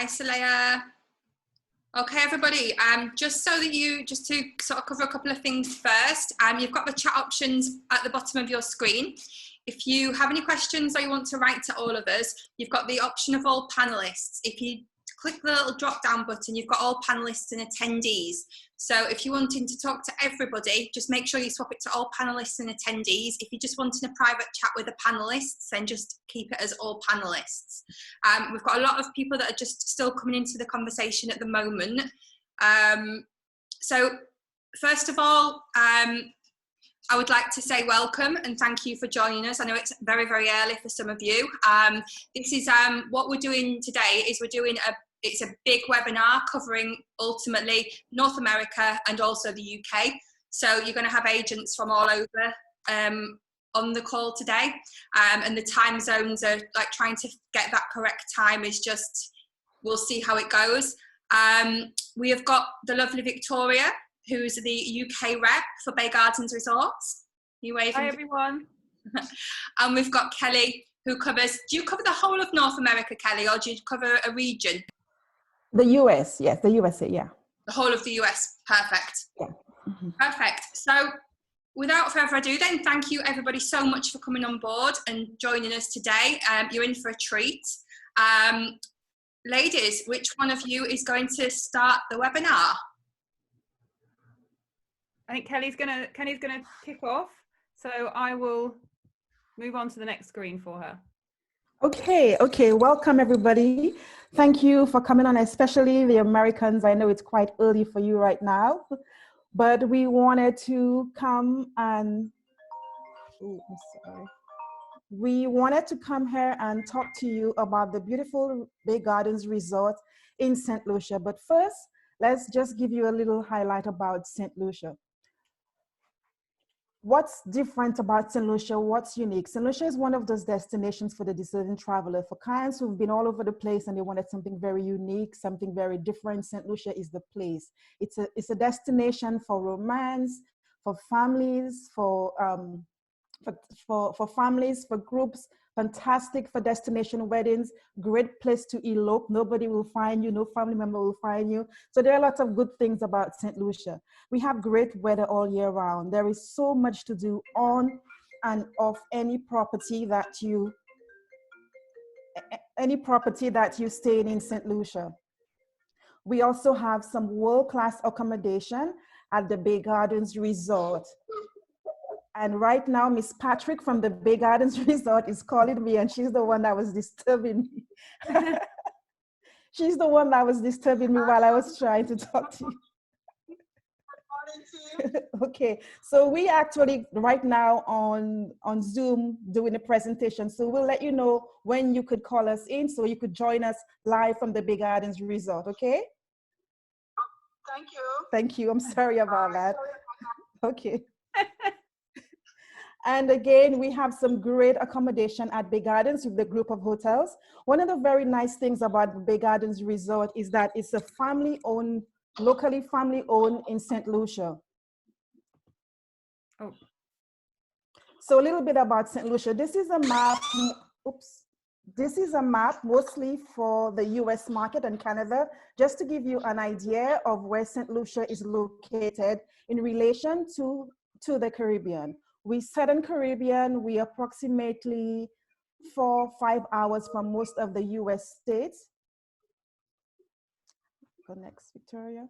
Hi, Salaya. Okay, everybody, just to sort of cover a couple of things first, you've got the chat options at the bottom of your screen. If you have any questions or you want to write to all of us, you've got the option of all panelists. If you click the little drop down button, you've got all panelists and attendees. So if you're wanting to talk to everybody, just make sure you swap it to all panelists and attendees. If you're just wanting a private chat with the panelists, then just keep it as all panelists. We've got a lot of people that are just still coming into the conversation at the moment. So first of all, I would like to say welcome and thank you for joining us. I know it's very, very early for some of you. This is what we're doing today is it's a big webinar covering ultimately North America and also the UK. So you're going to have agents from all over on the call today, and the time zones are like trying to get that correct time is just, we'll see how it goes. We have got the lovely Victoria, who's the UK rep for Bay Gardens Resorts. You waving? Hi everyone. And we've got Kelly, who covers, do you cover the whole of North America, Kelly, or do you cover a region? The US, yes, the USA, yeah. The whole of the US, perfect. Yeah. Mm-hmm. Perfect. So without further ado then, thank you everybody so much for coming on board and joining us today. You're in for a treat. Ladies, which one of you is going to start the webinar? I think Kelly's gonna kick off, so I will move on to the next screen for her. Okay, welcome everybody. Thank you for coming on, especially the Americans. I know it's quite early for you right now, but we wanted to come and, we wanted to come here and talk to you about the beautiful Bay Gardens Resort in St. Lucia. But first, let's just give you a little highlight about St. Lucia. What's different about St. Lucia? What's unique? St. Lucia is one of those destinations for the discerning traveler. For clients who've been all over the place and they wanted something very unique, something very different, St. Lucia is the place. It's a destination for romance, for families, for families, for groups, fantastic for destination weddings, great place to elope. Nobody will find you, no family member will find you. So there are lots of good things about St. Lucia. We have great weather all year round. There is so much to do on and off any property that you stay in St. Lucia. We also have some world-class accommodation at the Bay Gardens Resort. And right now, Miss Patrick from the Bay Gardens Resort is calling me, and she's the one that was disturbing me. She's the one that was disturbing me while I was trying to talk to you. Okay, so we actually right now on Zoom doing a presentation. So we'll let you know when you could call us in so you could join us live from the Bay Gardens Resort, okay? Thank you. Thank you, I'm sorry about that. Okay. And again, we have some great accommodation at Bay Gardens with the group of hotels. One of the very nice things about the Bay Gardens Resort is that it's a family-owned, locally family-owned in St. Lucia. Oh. So a little bit about St. Lucia. This is a map, oops. This is a map mostly for the US market and Canada, just to give you an idea of where St. Lucia is located in relation to the Caribbean. We Southern Caribbean, we approximately 4 or 5 hours from most of the US states. Go next, Victoria.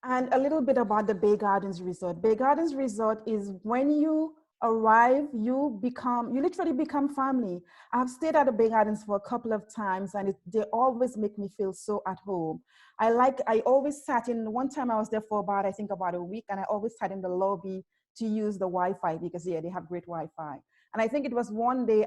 And a little bit about the Bay Gardens Resort. Bay Gardens Resort is when you arrive, you literally become family. I've stayed at the Bay Gardens for a couple of times and they always make me feel so at home. I always sat in, one time I was there for about a week, and I always sat in the lobby to use the Wi-Fi because yeah, they have great Wi-Fi. And I think it was one day,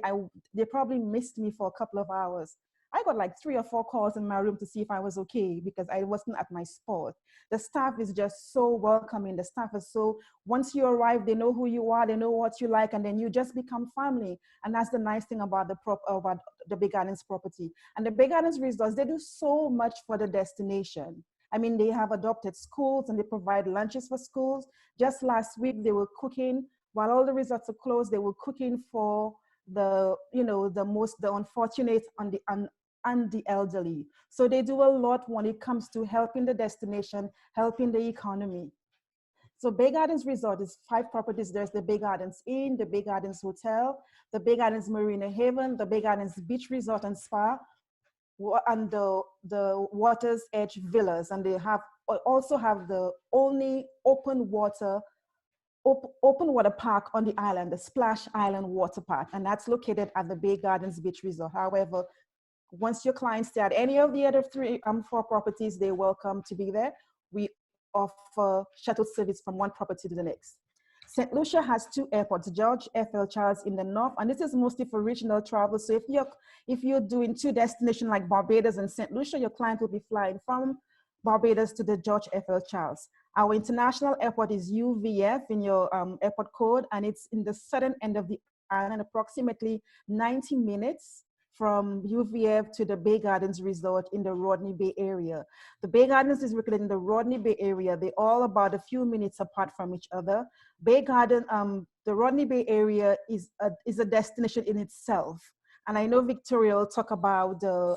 they probably missed me for a couple of hours. I got like 3 or 4 calls in my room to see if I was okay because I wasn't at my spot. The staff is just so welcoming. The staff is so, once you arrive, they know who you are, they know what you like, and then you just become family. And that's the nice thing about the Bay Gardens property. And the Bay Gardens Resorts, they do so much for the destination. I mean, they have adopted schools and they provide lunches for schools. Just last week, they were cooking, while all the resorts are closed, they were cooking for the unfortunate and the elderly. So they do a lot when it comes to helping the destination, helping the economy. So Bay Gardens Resort is 5 properties. There's the Bay Gardens Inn, the Bay Gardens Hotel, the Bay Gardens Marina Haven, the Bay Gardens Beach Resort and Spa, and the Water's Edge Villas. And they also have the only open water park on the island, the Splash Island Water Park, and that's located at the Bay Gardens Beach Resort. However, once your clients stay at any of the other 4 properties, they're welcome to be there. We offer shuttle service from one property to the next. St. Lucia has 2 airports, George F.L. Charles in the north, and this is mostly for regional travel. So if you're doing 2 destinations like Barbados and St. Lucia, your client will be flying from Barbados to the George F.L. Charles. Our international airport is UVF in your airport code, and it's in the southern end of the island, approximately 90 minutes from UVF to the Bay Gardens Resort in the Rodney Bay area. The Bay Gardens is located in the Rodney Bay area. They're all about a few minutes apart from each other. The Rodney Bay area is a destination in itself. And I know Victoria will talk about the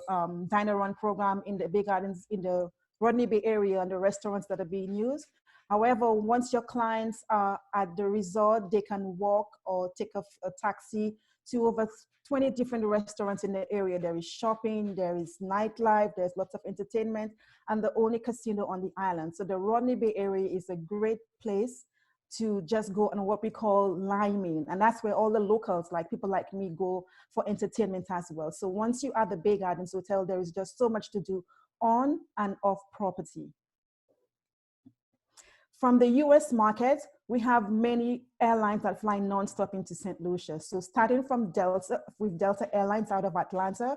Dine Run program in the Bay Gardens, in the Rodney Bay area, and the restaurants that are being used. However, once your clients are at the resort, they can walk or take a taxi to over 20 different restaurants in the area. There is shopping, there is nightlife, there's lots of entertainment, and the only casino on the island. So the Rodney Bay area is a great place to just go on what we call liming. And that's where all the locals, like people like me, go for entertainment as well. So once you're at the Bay Gardens Hotel, there is just so much to do on and off property. From the US market, we have many airlines that fly nonstop into St. Lucia. So starting from Delta, with Delta Airlines out of Atlanta,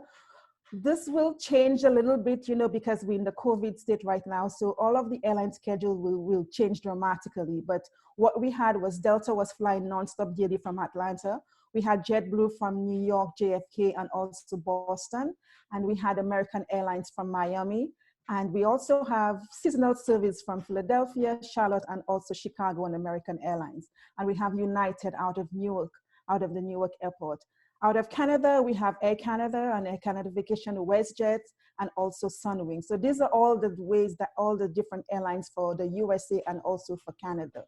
this will change a little bit, because we're in the COVID state right now. So all of the airline schedule will change dramatically. But what we had was Delta was flying nonstop daily from Atlanta. We had JetBlue from New York, JFK, and also Boston. And we had American Airlines from Miami. And we also have seasonal service from Philadelphia, Charlotte, and also Chicago and American Airlines. And we have United out of Newark, out of the Newark airport. Out of Canada, we have Air Canada and Air Canada Vacation, WestJet, and also Sunwing. So these are all the ways that all the different airlines for the USA and also for Canada.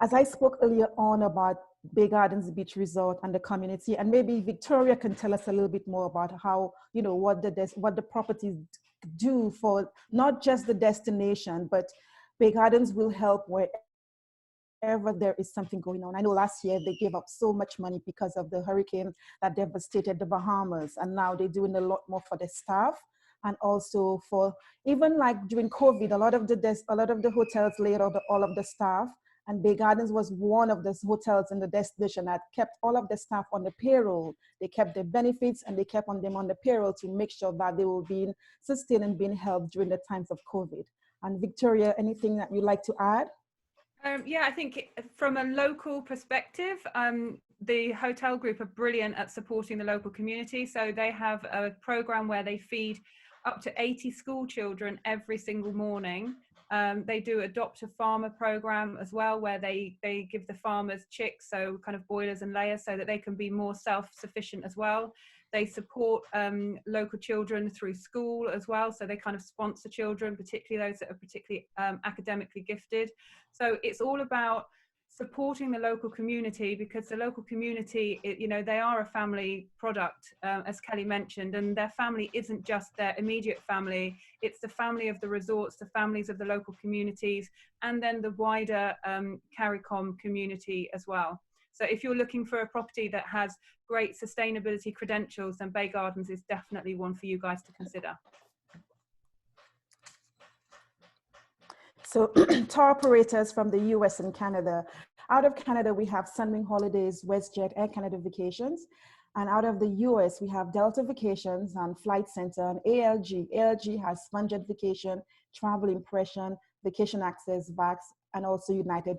As I spoke earlier on about Bay Gardens Beach Resort and the community, and maybe Victoria can tell us a little bit more about how, what the properties do for not just the destination, but Bay Gardens will help wherever there is something going on. I know last year they gave up so much money because of the hurricane that devastated the Bahamas, and now they're doing a lot more for the staff. And also for, even like during COVID, a lot of the hotels laid off all of the staff. And Bay Gardens was one of those hotels in the destination that kept all of the staff on the payroll. They kept their benefits and they kept them on the payroll to make sure that they were being sustained and being helped during the times of COVID. And Victoria, anything that you'd like to add? Yeah, I think from a local perspective, the hotel group are brilliant at supporting the local community. So they have a program where they feed up to 80 school children every single morning. They do adopt a farmer program as well, where they give the farmers chicks, so kind of boilers and layers, so that they can be more self-sufficient as well. They support local children through school as well, so they kind of sponsor children, particularly those that are particularly academically gifted. So it's all about supporting the local community, because the local community, they are a family product, as Kelly mentioned, and their family isn't just their immediate family, it's the family of the resorts, the families of the local communities, and then the wider CARICOM community as well. So if you're looking for a property that has great sustainability credentials, then Bay Gardens is definitely one for you guys to consider. So tour operators from the US and Canada. Out of Canada, we have Sunwing Holidays, WestJet, Air Canada Vacations. And out of the US, we have Delta Vacations and Flight Center and ALG. ALG has SpongeJet Vacation, Travel Impression, Vacation Access, VAX, and also United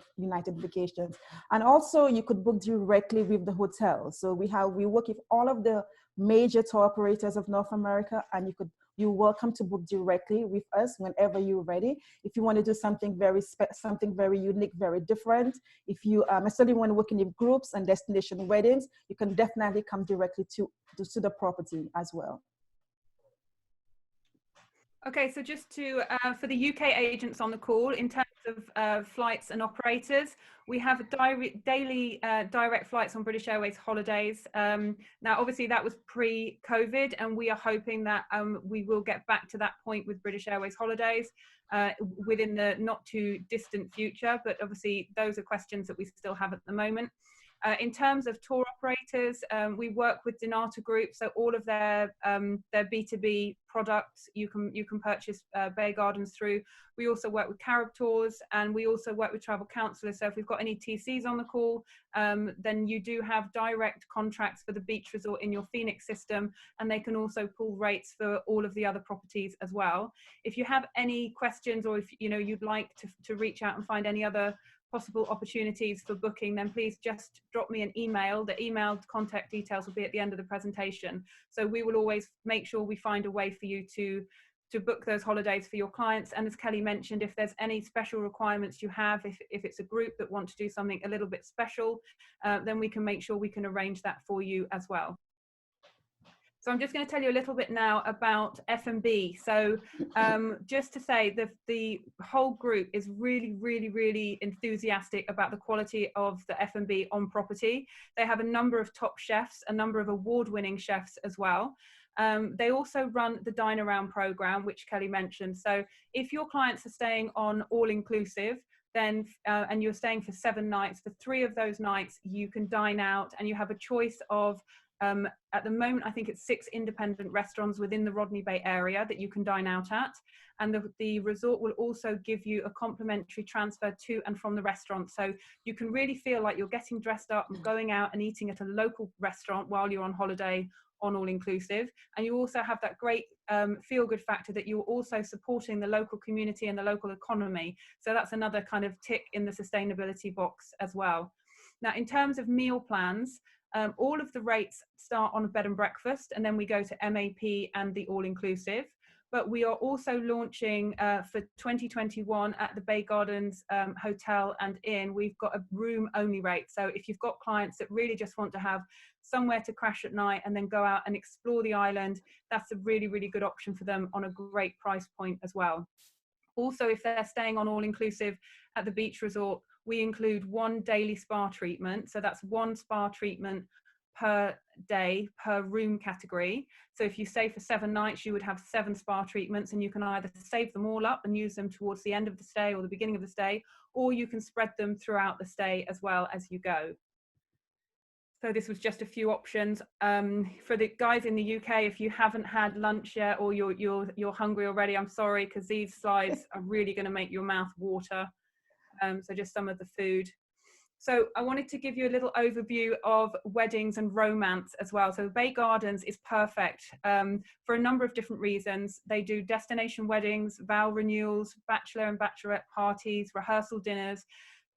Vacations. And also you could book directly with the hotel. So we work with all of the major tour operators of North America, and you could you're welcome to book directly with us whenever you're ready. If you want to do something something very unique, very different, if you especially want to work in groups and destination weddings, you can definitely come directly to the property as well. Okay, so just to, for the UK agents on the call, in terms of flights and operators, we have daily direct flights on British Airways holidays. Now, obviously that was pre-COVID, and we are hoping that we will get back to that point with British Airways holidays within the not too distant future, but obviously those are questions that we still have at the moment. In terms of tour operators, we work with Donata Group, so all of their B2B products you can purchase Bay Gardens through. We also work with Carib Tours, and we also work with travel counsellors. So if we've got any TCs on the call, then you do have direct contracts for the beach resort in your Phoenix system, and they can also pull rates for all of the other properties as well. If you have any questions, or if you'd like to reach out and find any other possible opportunities for booking, then please just drop me an email. The email contact details will be at the end of the presentation. So we will always make sure we find a way for you to book those holidays for your clients. And as Kelly mentioned, if there's any special requirements you have, if it's a group that want to do something a little bit special, then we can make sure we can arrange that for you as well. So I'm just going to tell you a little bit now about F&B. So just to say that the whole group is really, really, really enthusiastic about the quality of the F&B on property. They have a number of top chefs, a number of award-winning chefs as well. They also run the Dine Around program, which Kelly mentioned. So if your clients are staying on all-inclusive, then and you're staying for 7 nights, for 3 of those nights you can dine out, and you have a choice of at the moment, I think it's 6 independent restaurants within the Rodney Bay area that you can dine out at. And the resort will also give you a complimentary transfer to and from the restaurant. So you can really feel like you're getting dressed up and going out and eating at a local restaurant while you're on holiday on all inclusive. And you also have that great feel-good factor that you're also supporting the local community and the local economy. So that's another kind of tick in the sustainability box as well. Now, in terms of meal plans, all of the rates start on a bed and breakfast, and then we go to MAP and the all-inclusive. But we are also launching for 2021 at the Bay Gardens Hotel and Inn, we've got a room-only rate. So if you've got clients that really just want to have somewhere to crash at night and then go out and explore the island, that's a really, really good option for them on a great price point as well. Also, if they're staying on all-inclusive at the beach resort, we include 1 daily spa treatment. So that's 1 spa treatment per day per room category. So if you stay for 7 nights, you would have 7 spa treatments, and you can either save them all up and use them towards the end of the stay or the beginning of the stay, or you can spread them throughout the stay as well as you go. So this was just a few options for the guys in the UK. If you haven't had lunch yet, or you're hungry already, I'm sorry, because these slides are really going to make your mouth water. So just some of the food. So I wanted to give you a little overview of weddings and romance as well. So Bay Gardens is perfect for a number of different reasons. They do destination weddings, vow renewals, bachelor and bachelorette parties, rehearsal dinners.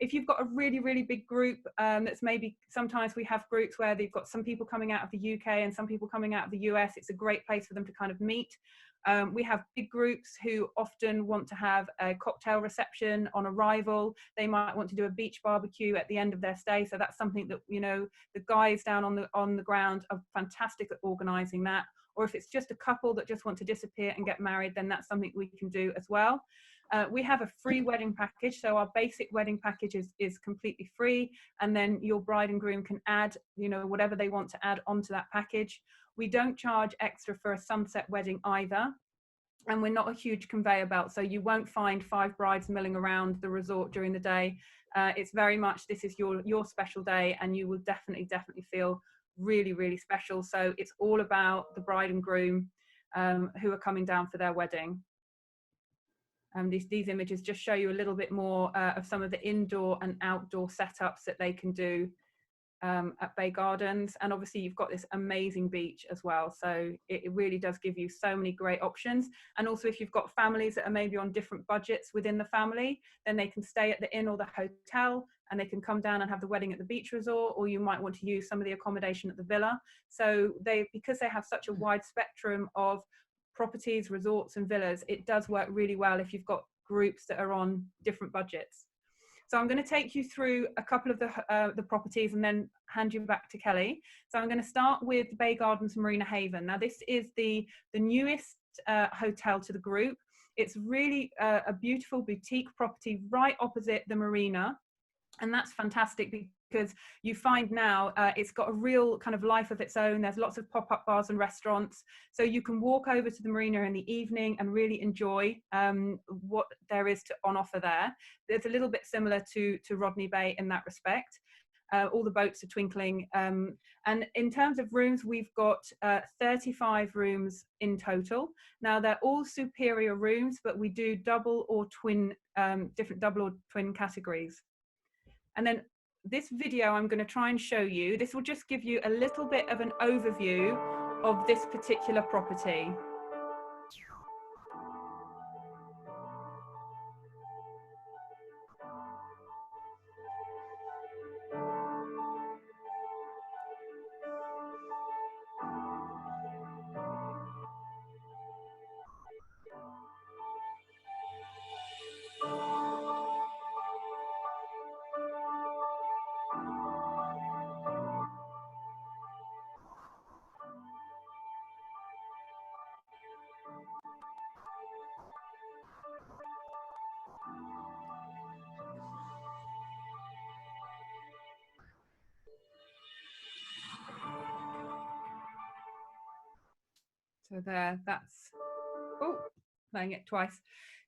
If you've got a really, really big group, that's maybe, sometimes we have groups where they've got some people coming out of the UK and some people coming out of the US. It's a great place for them to kind of meet. We have big groups who often want to have a cocktail reception on arrival. They might want to do a beach barbecue at the end of their stay. So that's something that, the guys down on the ground are fantastic at organising that. Or if it's just a couple that just want to disappear and get married, then that's something we can do as well. We have a free wedding package. So our basic wedding package is completely free. And then your bride and groom can add, whatever they want to add onto that package. We don't charge extra for a sunset wedding either. And we're not a huge conveyor belt. So you won't find 5 brides milling around the resort during the day. It's very much, this is your special day, and you will definitely feel really, really special. So it's all about the bride and groom who are coming down for their wedding. These images just show you a little bit more of some of the indoor and outdoor setups that they can do at Bay Gardens. And obviously you've got this amazing beach as well. So it really does give you so many great options. And also if you've got families that are maybe on different budgets within the family, then they can stay at the inn or the hotel, and they can come down and have the wedding at the beach resort, or you might want to use some of the accommodation at the villa. So because they have such a wide spectrum of properties, resorts and villas, it does work really well if you've got groups that are on different budgets. So I'm going to take you through a couple of the properties and then hand you back to Kelly. So I'm going to start with Bay Gardens Marina Haven. Now this is the newest hotel to the group. It's really a beautiful boutique property right opposite the marina. And that's fantastic because you find now it's got a real kind of life of its own. There's lots of pop-up bars and restaurants. So you can walk over to the marina in the evening and really enjoy what there is on offer there. It's a little bit similar to Rodney Bay in that respect. All the boats are twinkling. And in terms of rooms, we've got 35 rooms in total. Now they're all superior rooms, but we do double or twin, different double or twin categories. And then this video I'm going to try and show you, this will just give you a little bit of an overview of this particular property. So there, that's, oh, playing it twice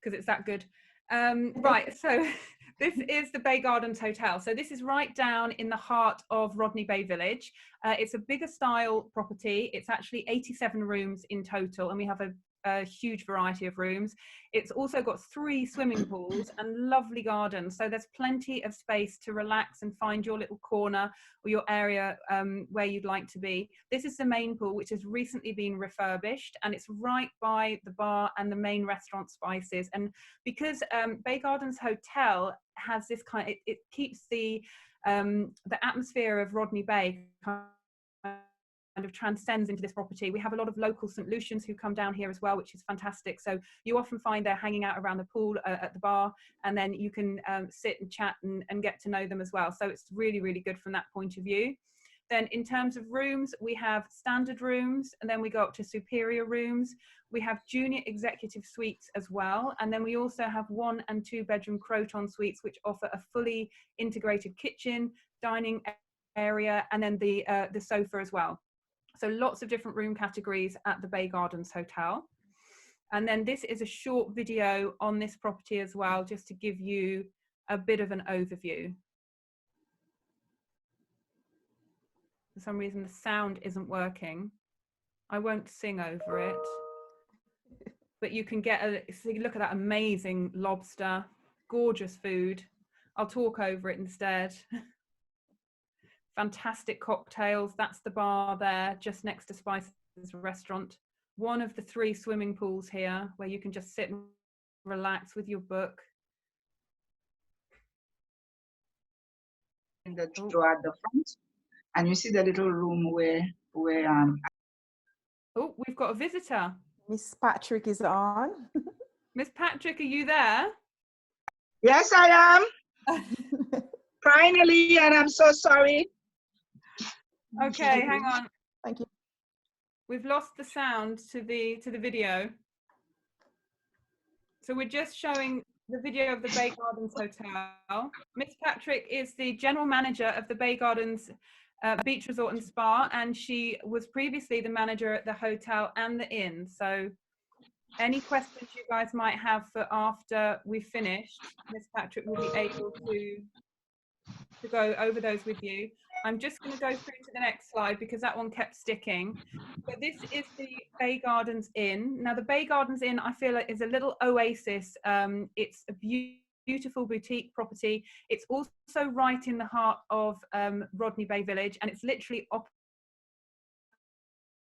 because it's that good. Right, so this is the Bay Gardens Hotel. So this is right down in the heart of Rodney Bay Village. It's a bigger style property. It's actually 87 rooms in total, and we have a huge variety of rooms. It's also got 3 swimming pools and lovely gardens, so there's plenty of space to relax and find your little corner or your area where you'd like to be. This is the main pool, which has recently been refurbished, and it's right by the bar and the main restaurant Spices. And because Bay Gardens Hotel has this kind, it keeps the atmosphere of Rodney Bay kind of transcends into this property. We have a lot of local St. Lucians who come down here as well, which is fantastic. So you often find they're hanging out around the pool at the bar, and then you can sit and chat and get to know them as well. So it's really, really good from that point of view. Then in terms of rooms, we have standard rooms, and then we go up to superior rooms. We have junior executive suites as well. And then we also have 1 and 2 bedroom Croton suites, which offer a fully integrated kitchen, dining area, and then the sofa as well. So lots of different room categories at the Bay Gardens Hotel. And then this is a short video on this property as well, just to give you a bit of an overview. For some reason, the sound isn't working. I won't sing over it, but you can get a look at that amazing lobster, gorgeous food. I'll talk over it instead. Fantastic cocktails. That's the bar there, just next to Spices restaurant. 1 of the 3 swimming pools here, where you can just sit and relax with your book. In the drawer at the front, and you see the little room where Oh, we've got a visitor. Miss Patrick is on. Miss Patrick, are you there? Yes, I am. Finally, and I'm so sorry. Okay, hang on. Thank you. We've lost the sound to the video. So we're just showing the video of the Bay Gardens Hotel. Miss Patrick is the general manager of the Bay Gardens Beach Resort and Spa, and she was previously the manager at the hotel and the inn. So any questions you guys might have for after we've finished, Miss Patrick will be able to go over those with you. I'm just going to go through to the next slide because that one kept sticking. So this is the Bay Gardens Inn. Now the Bay Gardens Inn, I feel like, is a little oasis. It's a beautiful boutique property. It's also right in the heart of Rodney Bay Village, and it's literally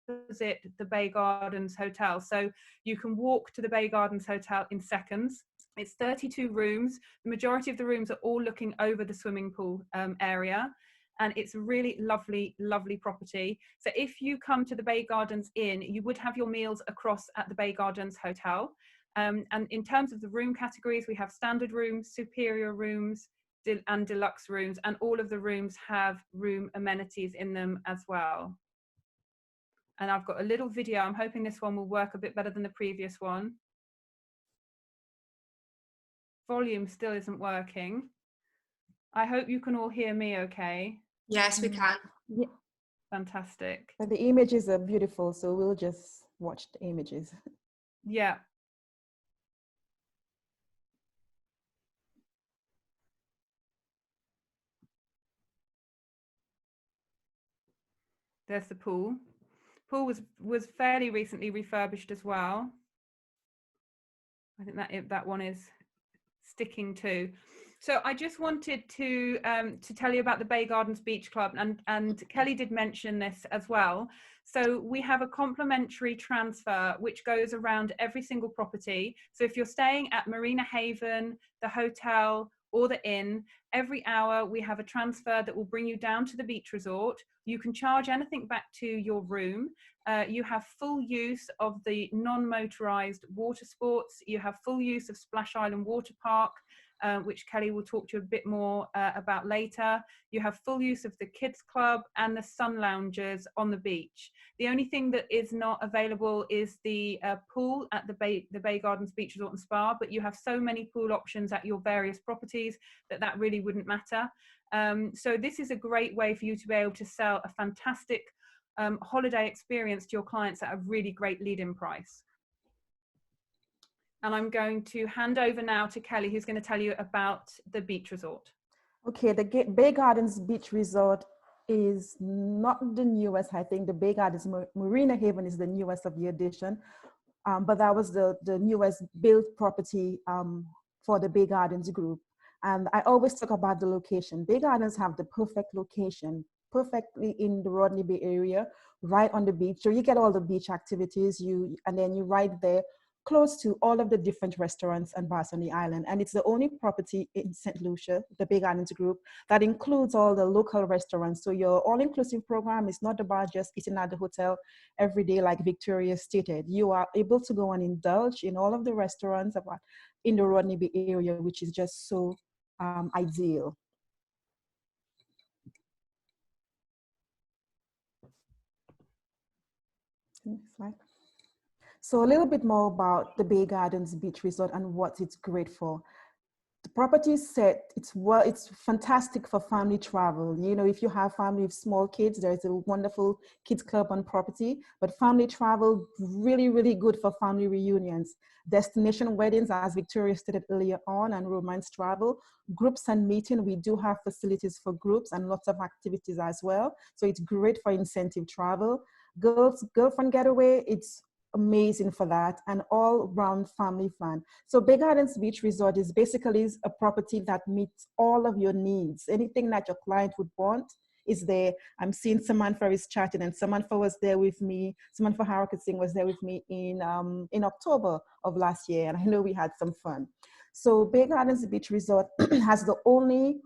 opposite the Bay Gardens Hotel. So you can walk to the Bay Gardens Hotel in seconds. It's 32 rooms. The majority of the rooms are all looking over the swimming pool area. and it's a really lovely, lovely property. So if you come to the Bay Gardens Inn, you would have your meals across at the Bay Gardens Hotel. And in terms of the room categories, we have standard rooms, superior rooms, and deluxe rooms, and all of the rooms have room amenities in them as well. And I've got a little video. I'm hoping this one will work a bit better than the previous one. Volume still isn't working. I hope you can all hear me okay. Yes, we can. Yeah. Fantastic. But the images are beautiful, so we'll just watch the images. Yeah. There's the pool. Pool was fairly recently refurbished as well. I think that one is sticking too. So I just wanted to tell you about the Bay Gardens Beach Club, and Kelly did mention this as well. So we have a complimentary transfer which goes around every single property. So if you're staying at Marina Haven, the hotel, or the inn, every hour we have a transfer that will bring you down to the beach resort. You can charge anything back to your room. You have full use of the non-motorized water sports. You have full use of Splash Island Water Park, which Kelly will talk to you a bit more about later. You have full use of the kids club and the sun loungers on the beach. The only thing that is not available is the pool at the Bay Gardens Beach Resort and Spa, but you have so many pool options at your various properties that really wouldn't matter. So this is a great way for you to be able to sell a fantastic holiday experience to your clients at a really great lead-in price. And I'm going to hand over now to Kelly, who's going to tell you about the beach resort. Okay, the Bay Gardens Beach Resort is not the newest. I think the Bay Gardens Marina Haven is the newest of the addition, but that was the newest built property for the Bay Gardens group. And I always talk about the location. Bay Gardens have the perfect location, perfectly in the Rodney Bay area, right on the beach. So you get all the beach activities, and then you're right there, close to all of the different restaurants and bars on the island. And it's the only property in St. Lucia, the Bay Gardens group, that includes all the local restaurants. So your all-inclusive program is not about just eating at the hotel every day, like Victoria stated. You are able to go and indulge in all of the restaurants in the Rodney Bay area, which is just so ideal. Next slide. So a little bit more about the Bay Gardens Beach Resort and what it's great for. The property is set, it's fantastic for family travel. You know, if you have family with small kids, there's a wonderful kids club on property, but family travel, really, really good for family reunions. Destination weddings, as Victoria stated earlier on, and romance travel. Groups and meeting, we do have facilities for groups and lots of activities as well. So it's great for incentive travel. Girlfriend getaway, it's amazing for that, and all round family fun. So Bay Gardens Beach Resort is basically a property that meets all of your needs. Anything that your client would want is there. I'm seeing Samantha is chatting, and Samantha was there with me. Samantha Harakat Singh was there with me in October of last year, and I know we had some fun. So Bay Gardens Beach Resort has the only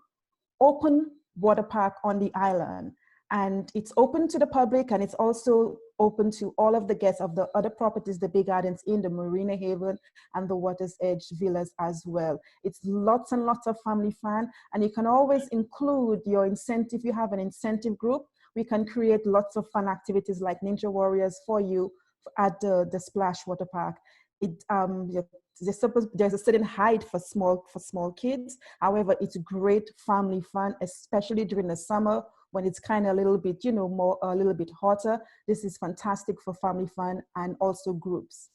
open water park on the island. And it's open to the public, and it's also open to all of the guests of the other properties, the Bay Gardens Inn, the Marina Haven, and the Water's Edge Villas as well. It's lots and lots of family fun, and you can always include your incentive. If you have an incentive group, we can create lots of fun activities like Ninja Warriors for you at the Splash Water Park. There's a certain height for small kids. However, it's great family fun, especially during the summer, when it's kind of a little bit, a little bit hotter. This is fantastic for family fun and also groups.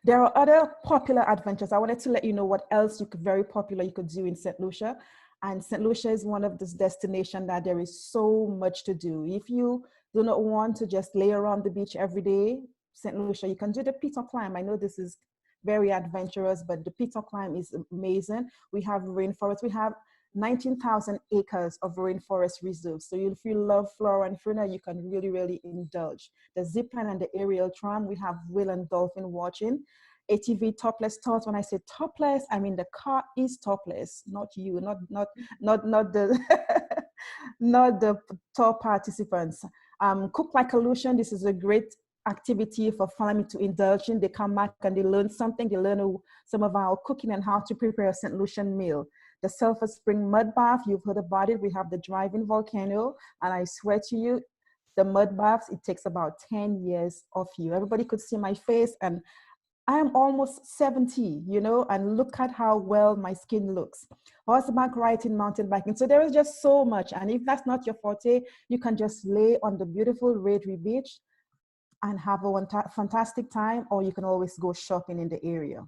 There are other popular adventures. I wanted to let you know what else very popular you could do in St. Lucia. And St. Lucia is one of those destinations that there is so much to do. If you do not want to just lay around the beach every day, St. Lucia, you can do the Peter Climb. I know this is very adventurous, but the Peter Climb is amazing. We have rainforest. We have 19,000 acres of rainforest reserves. So if you love flora and fauna, you can really, really indulge. The zip line and the aerial tram, we have whale and dolphin watching. ATV topless tours. When I say topless, I mean the car is topless, not you, not the not the tour participants. Cook like a Lucian. This is a great activity for family to indulge in. They come back and they learn something. They learn some of our cooking and how to prepare a St. Lucian meal. The Sulphur Spring mud bath, you've heard about it. We have the drive-in volcano, and I swear to you, the mud baths, it takes about 10 years of you. Everybody could see my face, and I am almost 70, you know, and look at how well my skin looks. Horseback riding, mountain biking. So there is just so much. And if that's not your forte, you can just lay on the beautiful Redry Beach and have a fantastic time, or you can always go shopping in the area.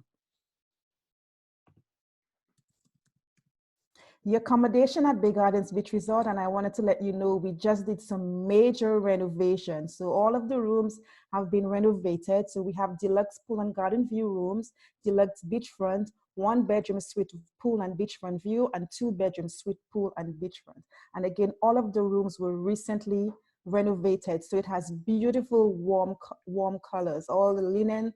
The accommodation at Bay Gardens Beach Resort, and I wanted to let you know, we just did some major renovations. So all of the rooms have been renovated. So we have deluxe pool and garden view rooms, deluxe beachfront, 1-bedroom suite pool and beachfront view, and 2-bedroom suite pool and beachfront. And again, all of the rooms were recently renovated. So it has beautiful, warm colors, all the linen,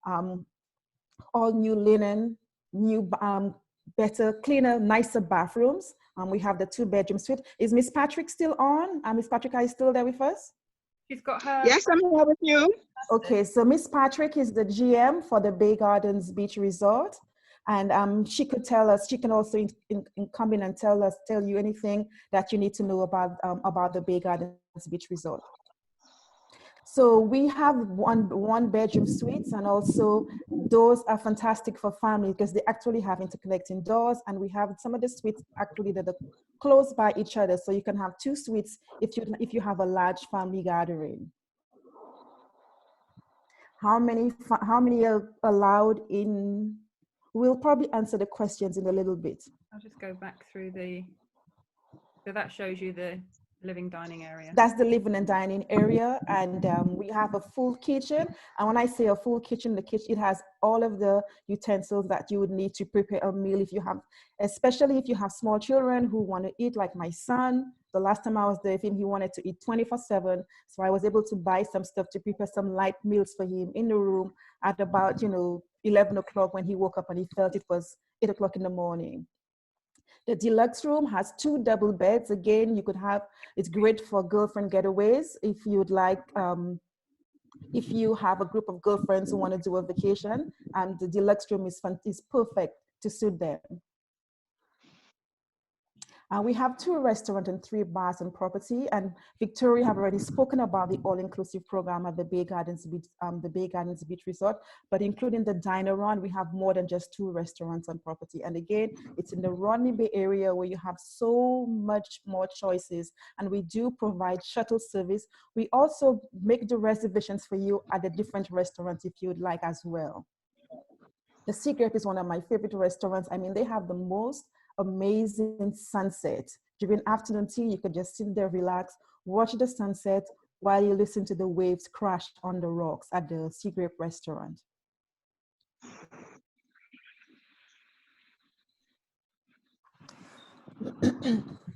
all new linen, new, better, cleaner, nicer bathrooms. We have the 2-bedroom suite. Is Miss Patrick still on? Miss Patrick, are you still there with us? She's got her. Yes, I'm here with you. Okay, so Miss Patrick is the GM for the Bay Gardens Beach Resort. And she could tell us, she can also come in and tell you anything that you need to know about the Bay Gardens Beach Resort. So we have one bedroom suites, and also those are fantastic for family because they actually have interconnecting doors, and we have some of the suites actually that are close by each other. So you can have 2 suites if you have a large family gathering. How many are allowed in? We'll probably answer the questions in a little bit. I'll just go back through so that shows you the living dining area. That's the living and dining area, and we have a full kitchen. And when I say a full kitchen, it has all of the utensils that you would need to prepare a meal especially if you have small children who want to eat, like my son. The last time I was there with him, he wanted to eat 24/7. So I was able to buy some stuff to prepare some light meals for him in the room at about, 11 o'clock when he woke up and he felt it was 8 o'clock in the morning. The deluxe room has 2 double beds. Again, it's great for girlfriend getaways. If you'd like, if you have a group of girlfriends who want to do a vacation, and the deluxe room is perfect to suit them. We have 2 restaurants and 3 bars on property, and Victoria have already spoken about the all-inclusive program at the Bay Gardens Beach Resort, but including the diner run, we have more than just 2 restaurants on property. And again, it's in the Rodney Bay area where you have so much more choices, and we do provide shuttle service. We also make the reservations for you at the different restaurants if you'd like as well. The SEAGRAPE is one of my favorite restaurants. I mean, they have the most amazing sunset. During afternoon tea, you could just sit there, relax, watch the sunset while you listen to the waves crash on the rocks at the SEAGRAPE restaurant.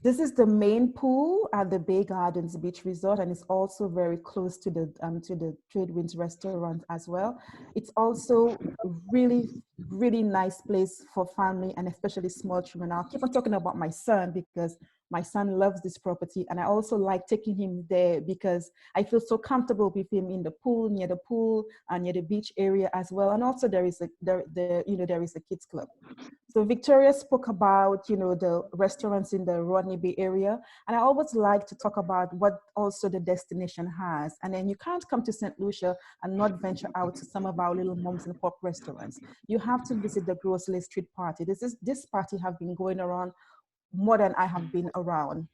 This is the main pool at the Bay Gardens Beach Resort, and it's also very close to the Tradewinds restaurant as well. It's also really, really nice place for family and especially small children. I'll keep on talking about my son because my son loves this property, and I also like taking him there because I feel so comfortable with him in the pool, near the pool, and near the beach area as well. And also there is a kids club. So Victoria spoke about, the restaurants in the Rodney Bay area. And I always like to talk about what also the destination has. And then you can't come to St. Lucia and not venture out to some of our little moms and pop restaurants. You have to visit the Grocery Street Party. This party have been going around more than I have been around.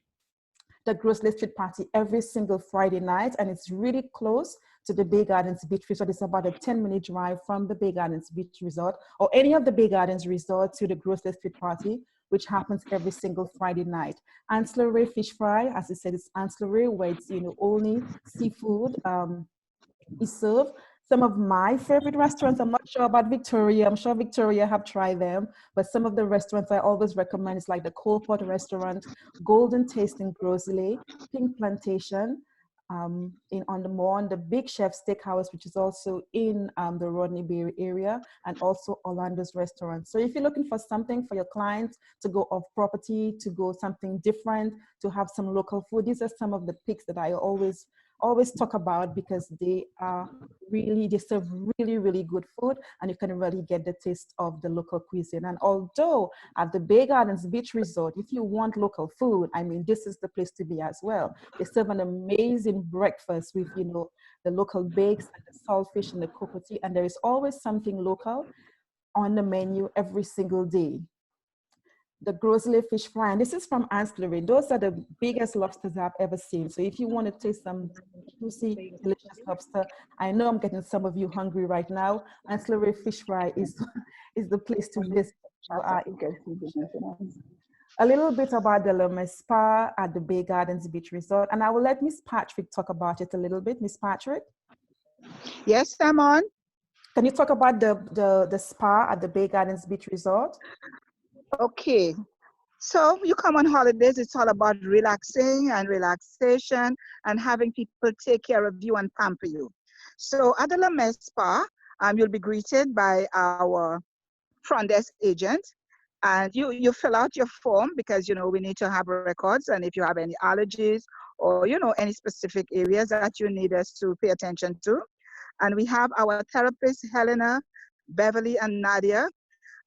The Grocery Street Party every single Friday night, and it's really close to the Bay Gardens Beach Resort. It's about a 10-minute drive from the Bay Gardens Beach Resort or any of the Bay Gardens Resort to the Grocery Street Party, which happens every single Friday night. Ancillary fish fry, as I said, it's ancillary where it's only seafood is served. Some of my favorite restaurants, I'm not sure about Victoria. I'm sure Victoria have tried them, but some of the restaurants I always recommend is like the Coal Pot Restaurant, Golden Taste in Grosley, Pink Plantation, on the Mall, the Big Chef Steakhouse, which is also in the Rodney Bay area, and also Orlando's Restaurant. So if you're looking for something for your clients to go off property, to go something different, to have some local food, these are some of the picks that I always talk about, because they serve really good food, and you can really get the taste of the local cuisine. And although at the Bay Gardens Beach Resort, if you want local food, I mean, this is the place to be as well. They serve an amazing breakfast with, you know, the local bakes and the saltfish and the cocoa tea, and there is always something local on the menu every single day. The Grosley fish fry, and this is from Ancillary. Those are the biggest lobsters I've ever seen. So if you want to taste some juicy, delicious lobster, I know I'm getting some of you hungry right now. Ancillary fish fry is the place to visit. A little bit about the LeMay Spa at the Bay Gardens Beach Resort, and I will let Miss Patrick talk about it a little bit. Miss Patrick? Yes, I'm on. Can you talk about the spa at the Bay Gardens Beach Resort? Okay. So you come on holidays, it's all about relaxing and relaxation and having people take care of you and pamper you. So at the LeMay Spa, you'll be greeted by our front desk agent, and you fill out your form, because, you know, we need to have records, and if you have any allergies or, you know, any specific areas that you need us to pay attention to. And we have our therapists, Helena, Beverly, and Nadia,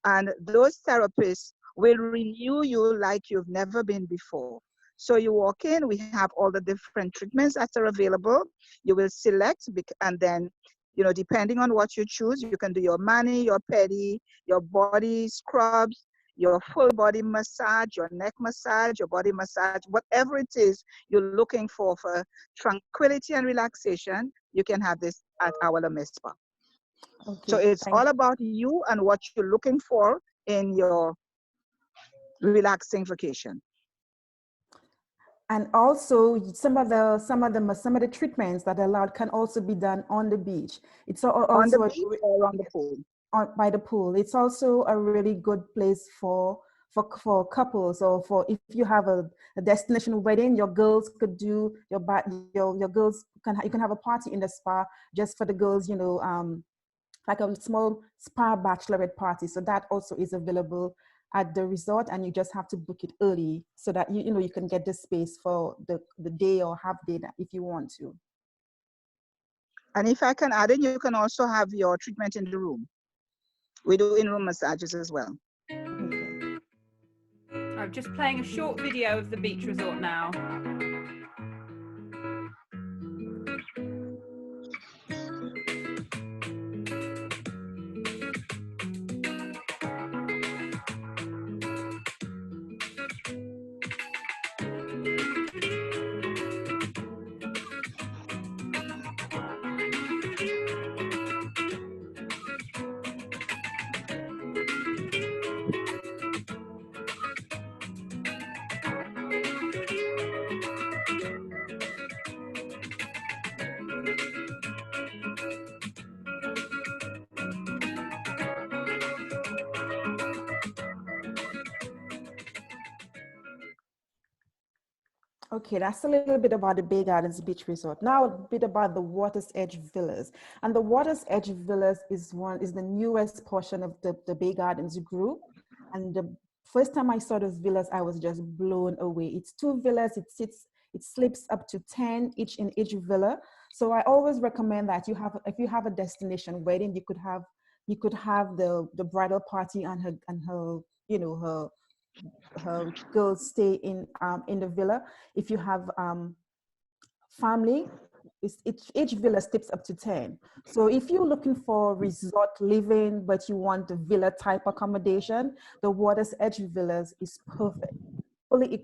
and those therapists will renew you like you've never been before. So you walk in, we have all the different treatments that are available. You will select, and then, you know, depending on what you choose, you can do your mani, your pedi, your body scrubs, your full body massage, your neck massage, your body massage, whatever it is you're looking for tranquility and relaxation, you can have this at our LeMay Spa. Okay, so it's all about you and what you're looking for in your relaxing vacation. And also some of the treatments that are allowed can also be done on the beach. It's also on the beach or on the pool? By the pool. It's also a really good place for couples, or for if you have a destination wedding, your girls could do your girls you can have a party in the spa just for the girls, you know, like a small spa bachelorette party. So that also is available at the resort, and you just have to book it early so that you know you can get the space for the day or half day if you want to. And if I can add in, you can also have your treatment in the room. We do in-room massages as well. Okay. I'm just playing a short video of the beach resort now. Okay, that's a little bit about the Bay Gardens Beach Resort. Now a bit about the Water's Edge Villas. And the Water's Edge Villas is the newest portion of the Bay Gardens group. And the first time I saw those villas, I was just blown away. It's 2 villas, it sleeps up to 10 each in each villa. So I always recommend that if you have a destination wedding, you could have the bridal party and her you know, her girls stay in the villa. If you have family, each villa steps up to 10. So if you're looking for resort living, but you want the villa type accommodation, the Water's Edge Villas is perfect. Fully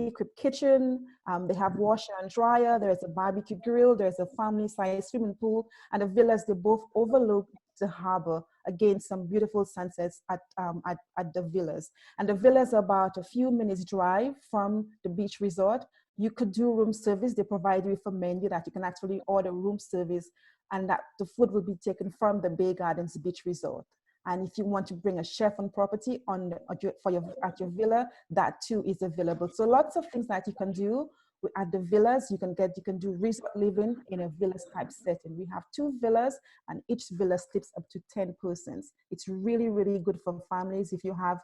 equipped kitchen. They have washer and dryer. There's a barbecue grill. There's a family-sized swimming pool, and the villas, they both overlook the harbor. Again, some beautiful sunsets at the villas. And the villas are about a few minutes drive from the beach resort. You could do room service. They provide you with a menu that you can actually order room service, and that the food will be taken from the Bay Gardens Beach Resort. And if you want to bring a chef on property at your villa, that too is available. So lots of things that you can do At the villas, you can do resort living in a villas type setting. We have 2 villas, and each villa sleeps up to 10 persons. It's really, really good for families if you have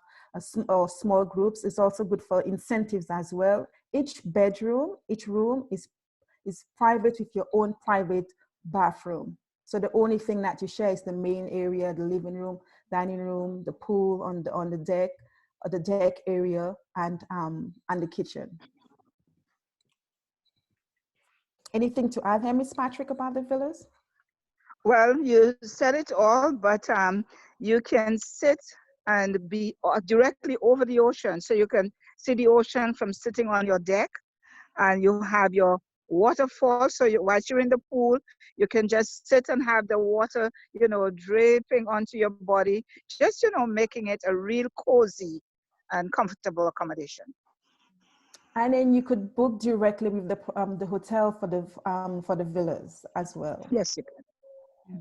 or small groups. It's also good for incentives as well. Each room is private with your own private bathroom. So the only thing that you share is the main area, the living room, dining room, the pool on the deck, or the deck area, and the kitchen. Anything to add here, Miss Patrick, about the villas? Well, you said it all, but you can sit and be directly over the ocean. So you can see the ocean from sitting on your deck, and you have your waterfall. So whilst you're in the pool, you can just sit and have the water, draping onto your body, just, making it a real cozy and comfortable accommodation. And then you could book directly with the hotel for the villas as well. Yes, you can.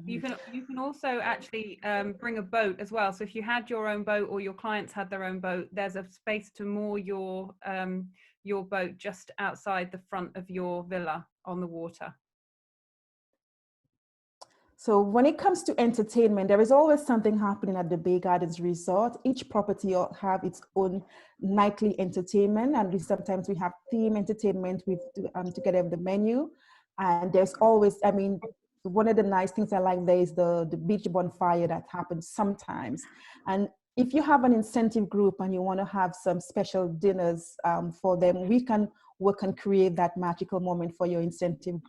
You can also actually bring a boat as well. So if you had your own boat or your clients had their own boat, there's a space to moor your boat just outside the front of your villa on the water. So when it comes to entertainment, there is always something happening at the Bay Gardens Resort. Each property will have its own nightly entertainment, and sometimes we have theme entertainment with together with the menu. And there's always, one of the nice things I like there is the beach bonfire that happens sometimes. And if you have an incentive group and you want to have some special dinners for them, we can work and create that magical moment for your incentive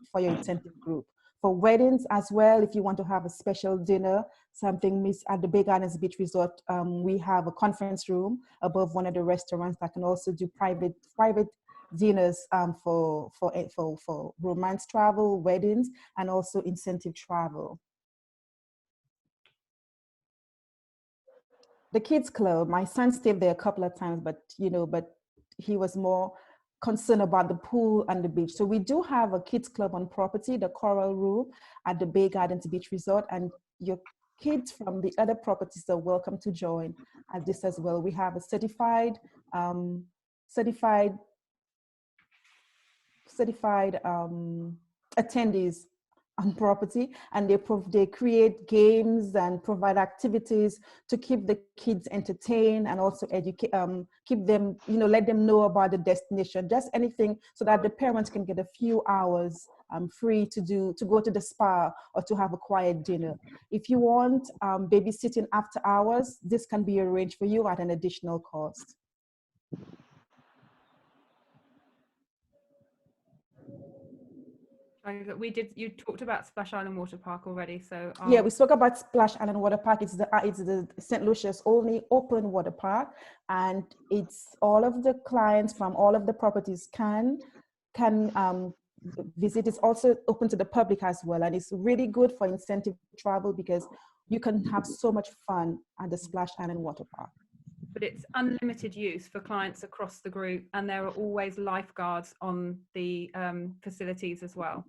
group. For weddings as well, if you want to have a special dinner, something at the Bay Gardens Beach Resort, we have a conference room above one of the restaurants that can also do private dinners for romance travel, weddings, and also incentive travel. The kids club, my son stayed there a couple of times, but he was more concerned about the pool and the beach. So we do have a kids club on property, the Coral Room at the Bay Gardens Beach Resort, and your kids from the other properties are welcome to join at this as well. We have a certified attendees on property, and they create games and provide activities to keep the kids entertained and also educate, keep them, let them know about the destination, just anything so that the parents can get a few hours free to go to the spa or to have a quiet dinner. If you want babysitting after hours, this can be arranged for you at an additional cost. You talked about Splash Island Water Park already, so yeah, we spoke about Splash Island Water Park. It's the St. Lucia's only open water park, and it's all of the clients from all of the properties can visit. It's also open to the public as well, and it's really good for incentive travel because you can have so much fun at the Splash Island Water Park. But it's unlimited use for clients across the group, and there are always lifeguards on the facilities as well.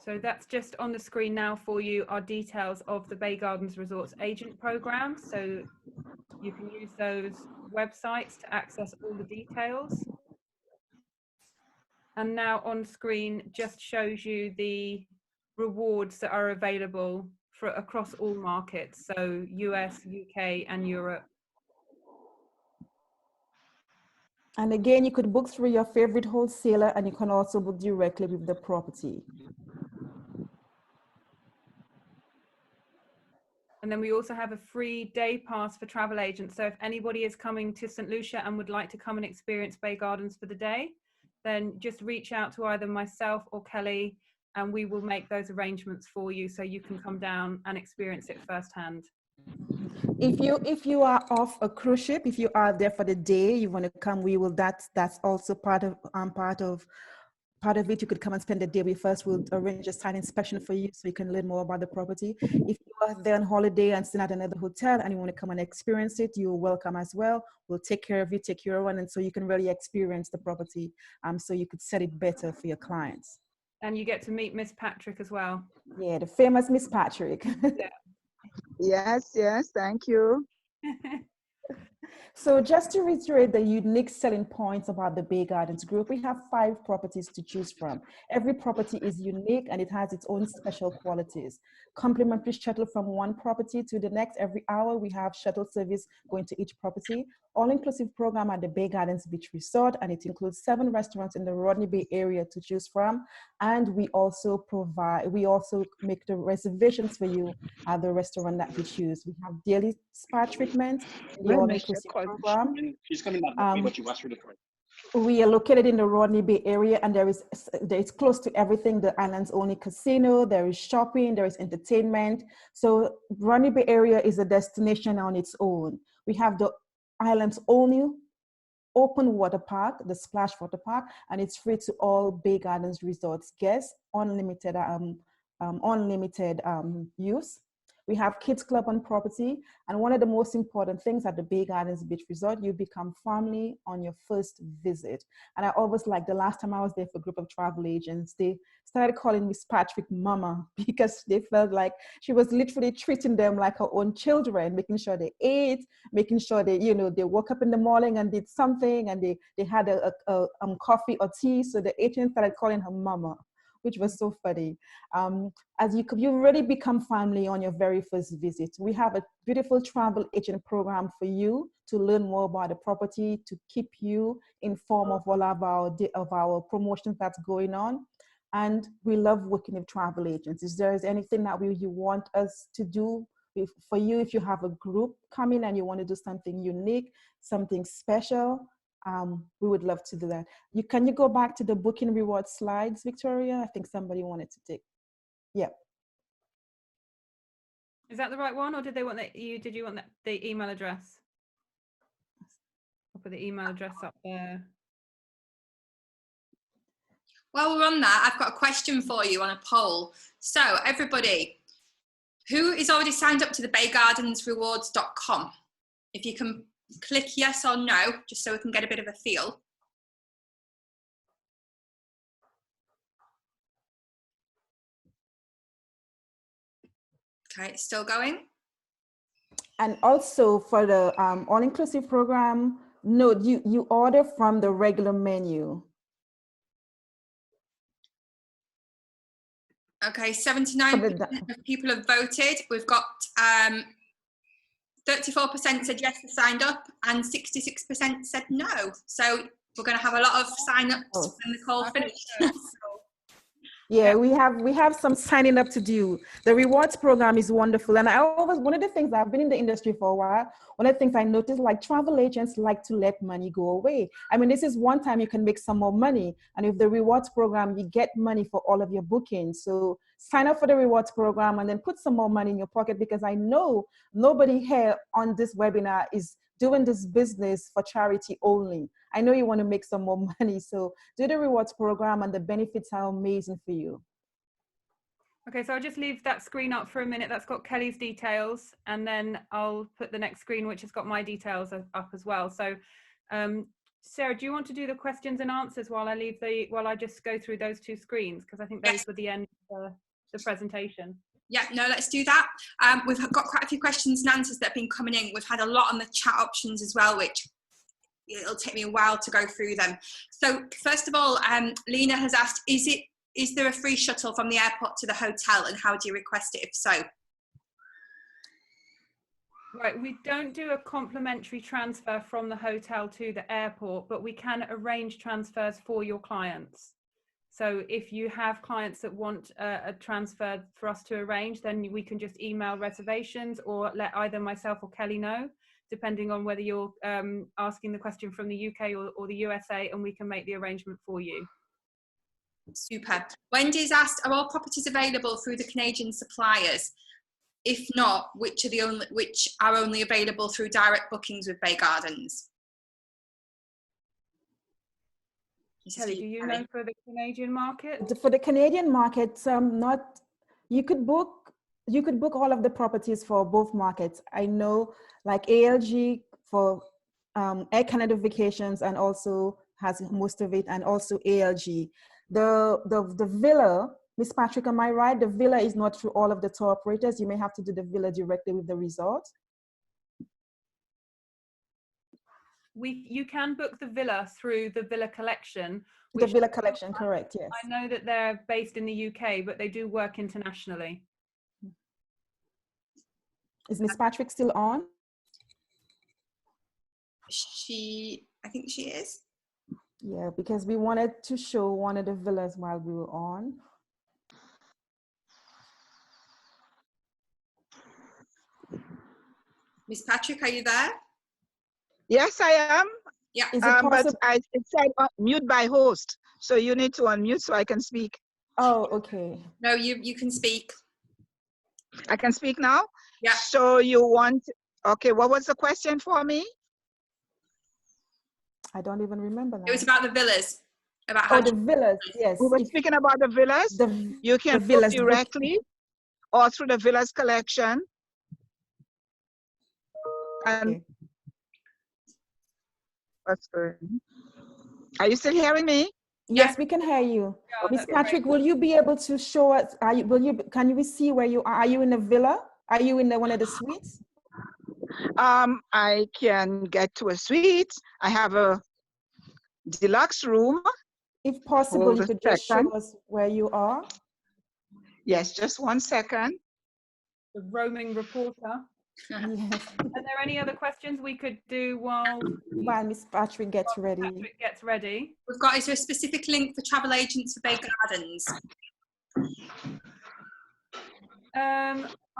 So that's just on the screen now for you, are details of the Bay Gardens Resorts Agent Program. So you can use those websites to access all the details. And now on screen just shows you the rewards that are available for across all markets, so US, UK, and Europe. And again, you could book through your favorite wholesaler, and you can also book directly with the property. And then we also have a free day pass for travel agents. So if anybody is coming to St. Lucia and would like to come and experience Bay Gardens for the day, then just reach out to either myself or Kelly, and we will make those arrangements for you so you can come down and experience it firsthand. If you are off a cruise ship, if you are there for the day, you want to come, that's also part of it. You could come and spend the day with us. We'll arrange a site inspection for you so you can learn more about the property. If you are there on holiday and still at another hotel and you want to come and experience it, you're welcome as well. We'll take care of you, take your one, and so you can really experience the property. So you could set it better for your clients. And you get to meet Miss Patrick as well. Yeah, the famous Miss Patrick. Yeah. Yes, thank you. So just to reiterate the unique selling points about the Bay Gardens Group, we have 5 properties to choose from. Every property is unique and it has its own special qualities. Complimentary shuttle from one property to the next. Every hour we have shuttle service going to each property. All-inclusive program at the Bay Gardens Beach Resort, and it includes 7 restaurants in the Rodney Bay area to choose from. And we also make the reservations for you at the restaurant that you choose. We have daily spa treatment in the all-inclusive program. She's coming back, but you asked her to come. We are located in the Rodney Bay area, and it's close to everything. The island's only casino, there is shopping, there is entertainment. So Rodney Bay area is a destination on its own. We have the island's only open water park, the Splash Water Park, and it's free to all Bay Gardens Resorts guests, unlimited use. We have Kids Club on property, and one of the most important things at the Bay Gardens Beach Resort, you become family on your first visit. And I always like, the last time I was there for a group of travel agents, they started calling Miss Patrick Mama, because they felt like she was literally treating them like her own children, making sure they ate, making sure they, they woke up in the morning and did something, and they had a coffee or tea. So the agent started calling her Mama, which was so funny. As you really become family on your very first visit. We have a beautiful travel agent program for you to learn more about the property, to keep you informed of all of our promotions that's going on. And we love working with travel agents. If there is anything that you want us to do for you, if you have a group coming and you want to do something unique, something special, we would love to do that. Can you go back to the booking reward slides, Victoria? I think somebody wanted to take. Yeah. Is that the right one, or did you want the email address? I'll put the email address up there. While we're on that, I've got a question for you on a poll. So everybody, who is already signed up to the baygardensrewards.com? If you can click yes or no, just so we can get a bit of a feel. Okay, it's still going. And also for the all-inclusive program, no, you order from the regular menu. Okay, 79% of people have voted. We've got 34% said yes, they signed up, and 66% said no. So we're going to have a lot of sign-ups when the call finishes. Yeah, we have some signing up to do. The rewards program is wonderful. And one of the things, I've been in the industry for a while, one of the things I noticed, like, travel agents like to let money go away. I mean, this is one time you can make some more money. And with the rewards program, you get money for all of your bookings. So sign up for the rewards program and then put some more money in your pocket, because I know nobody here on this webinar is doing this business for charity only. I know you want to make some more money, so do the rewards program, and the benefits are amazing for you. Okay, so I'll just leave that screen up for a minute. That's got Kelly's details, and then I'll put the next screen, which has got my details up as well. So Sarah, do you want to do the questions and answers while I just go through those 2 screens? Because I think those were the end of the presentation. Yeah, no, let's do that. We've got quite a few questions and answers that have been coming in. We've had a lot on the chat options as well, which it'll take me a while to go through them. So first of all, Lena has asked, is there a free shuttle from the airport to the hotel, and how do you request it if so? Right, we don't do a complimentary transfer from the hotel to the airport, but we can arrange transfers for your clients. So if you have clients that want a transfer for us to arrange, then we can just email reservations or let either myself or Kelly know, depending on whether you're asking the question from the UK or the USA, and we can make the arrangement for you. Super. Wendy's asked, are all properties available through the Canadian suppliers? If not, which are only available through direct bookings with Bay Gardens? Kelly, do you know for the Canadian market? For the Canadian market, you could book all of the properties for both markets. I know, like, ALG for Air Canada Vacations, and also has most of it, and also ALG. The villa, Miss Patrick, am I right? The villa is not through all of the tour operators. You may have to do the villa directly with the resort. you can book the villa through the Villa Collection. The Villa Collection, correct, yes. I know that they're based in the UK, but they do work internationally. Is Miss Patrick still on? I think she is. Yeah, because we wanted to show one of the villas while we were on. Miss Patrick, are you there? Yes, I am. Yeah. Is it possible? But it said mute by host. So you need to unmute so I can speak. Oh, okay. No, you can speak. I can speak now? Yeah. So you want, okay, what was the question for me? I don't even remember that. It was about the villas. About how the villas, yes. We were speaking about the villas. You can book directly or through the villas collection. And okay. what's good? Are you still hearing me? Yes, we can hear you. Miss Patrick, will you be able to show us, can you see where you are? Are you in a villa? Are you in one of the suites? I can get to a suite. I have a deluxe room. If possible, you could just show us where you are. Yes, just 1 second. The roaming reporter. Yes. Are there any other questions we could do while Miss Patrick gets ready? We've got, is there a specific link for travel agents for Bay Gardens?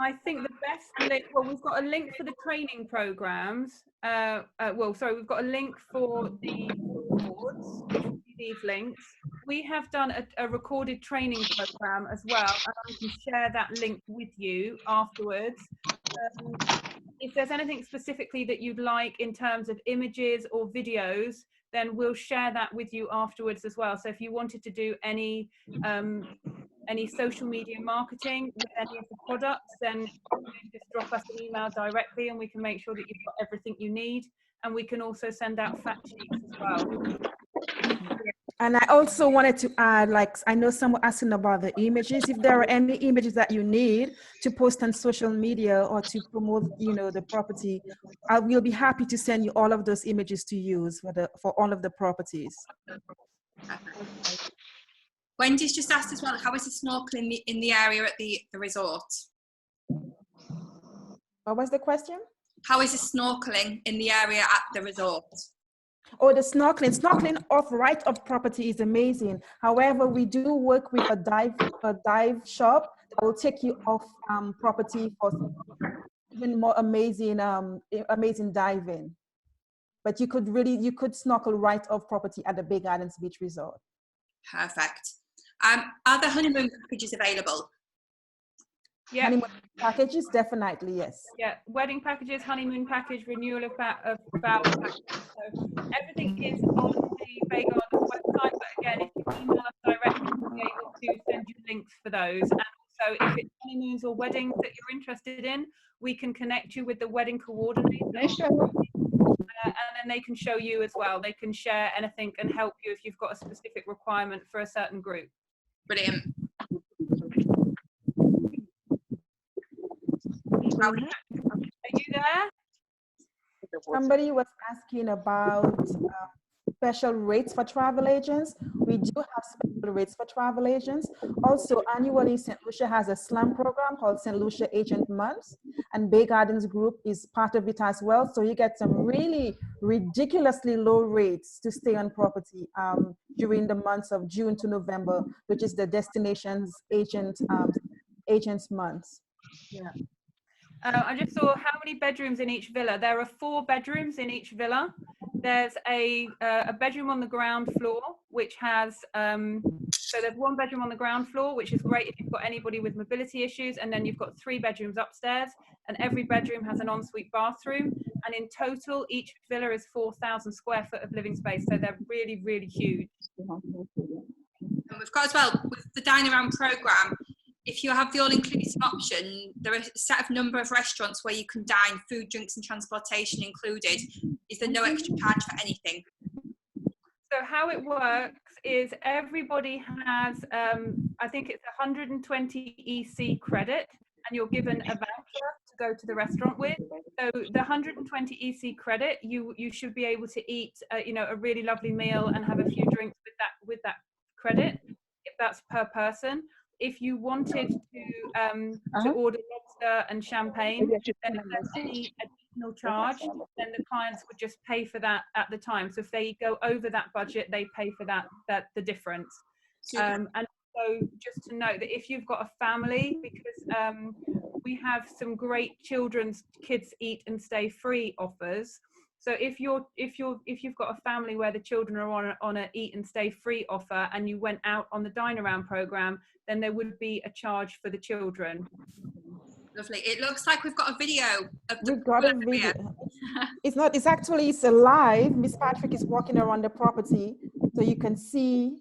I think the best link, well, we've got a link for the training programs. We've got a link for the boards, these links. We have done a recorded training program as well, and I can share that link with you afterwards. If there's anything specifically that you'd like in terms of images or videos, then we'll share that with you afterwards as well. So if you wanted to do any social media marketing with any of the products, then just drop us an email directly and we can make sure that you've got everything you need. And we can also send out fact sheets as well. And I also wanted to add, like, I know someone asking about the images. If there are any images that you need to post on social media or to promote, the property, I will be happy to send you all of those images to use for all of the properties. Wendy's just asked as well, how is the snorkeling in the area at the resort? What was the question? How is the snorkeling in the area at the resort? Oh, the snorkeling right off property is amazing. However, we do work with a dive shop that will take you off property for even more amazing diving. But you could snorkel right off property at the Bay Gardens Beach Resort. Perfect. Are there honeymoon packages available? Yeah. Honeymoon packages, definitely, yes. Yeah, wedding packages, honeymoon package, renewal of vow package. So everything is on the Bay Gardens website, but again, if you email us directly, we'll be able to send you links for those. And also, if it's honeymoons or weddings that you're interested in, we can connect you with the wedding coordinator. And then they can show you as well. They can share anything and help you if you've got a specific requirement for a certain group. Brilliant. Are you there? Somebody was asking about special rates for travel agents. We do have special rates for travel agents. Also, annually, St. Lucia has a SLAM program called St. Lucia Agent Months, and Bay Gardens Group is part of it as well. So you get some really ridiculously low rates to stay on property during the months of June to November, which is the destinations agents months. Yeah. I just saw how many bedrooms in each villa. There are 4 bedrooms in each villa. There's a bedroom on the ground floor, which has, so there's 1 bedroom on the ground floor, which is great if you've got anybody with mobility issues. And then you've got 3 bedrooms upstairs, and every bedroom has an ensuite bathroom. And in total, each villa is 4,000 square foot of living space. So they're really, really huge. And we've got as well, with the Dine Around programme, if you have the all-inclusive option, there are a set of number of restaurants where you can dine, food, drinks and transportation included. Is there no extra charge for anything? So how it works is everybody has, I think it's 120 EC credit, and you're given a voucher to go to the restaurant with. So the 120 EC credit, you should be able to eat, you know, a really lovely meal and have a few drinks with that credit, if that's per person. If you wanted to order lobster and champagne, then if there's any additional charge, then the clients would just pay for that at the time. So if they go over that budget, they pay for the difference. And so just to note that if you've got a family, because we have some great children's kids eat and stay free offers. So if you've got a family where the children are on a eat and stay free offer, and you went out on the dine around program, then there would be a charge for the children. Lovely. It looks like we've got a video of the We've got a video. It's alive. Miss Patrick is walking around the property, so you can see.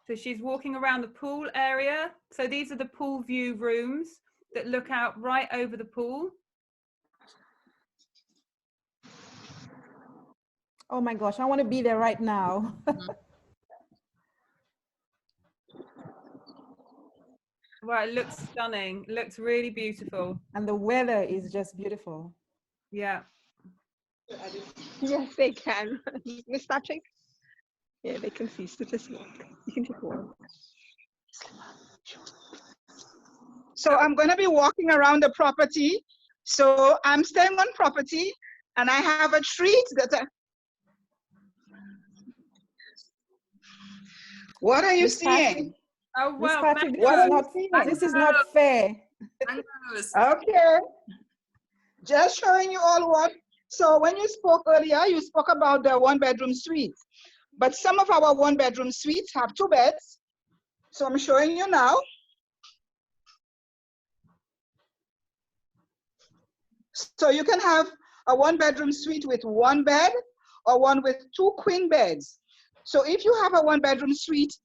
So she's walking around the pool area. So these are the pool view rooms that look out right over the pool. Oh my gosh, I want to be there right now. Well, it looks stunning. It looks really beautiful. And the weather is just beautiful. Yeah. Yes, they can. Miss Patrick? Yeah, they can see. So just walk. You can just walk. So I'm going to be walking around the property. So I'm staying on property, and I have a treat that What are you seeing? Oh, well, Patrick, this is not fair. Okay. Just showing you all what. So when you spoke earlier, you spoke about the one-bedroom suites. But some of our one-bedroom suites have 2 beds. So I'm showing you now. So you can have a one-bedroom suite with 1 bed or one with 2 queen beds. So if you have a one-bedroom suite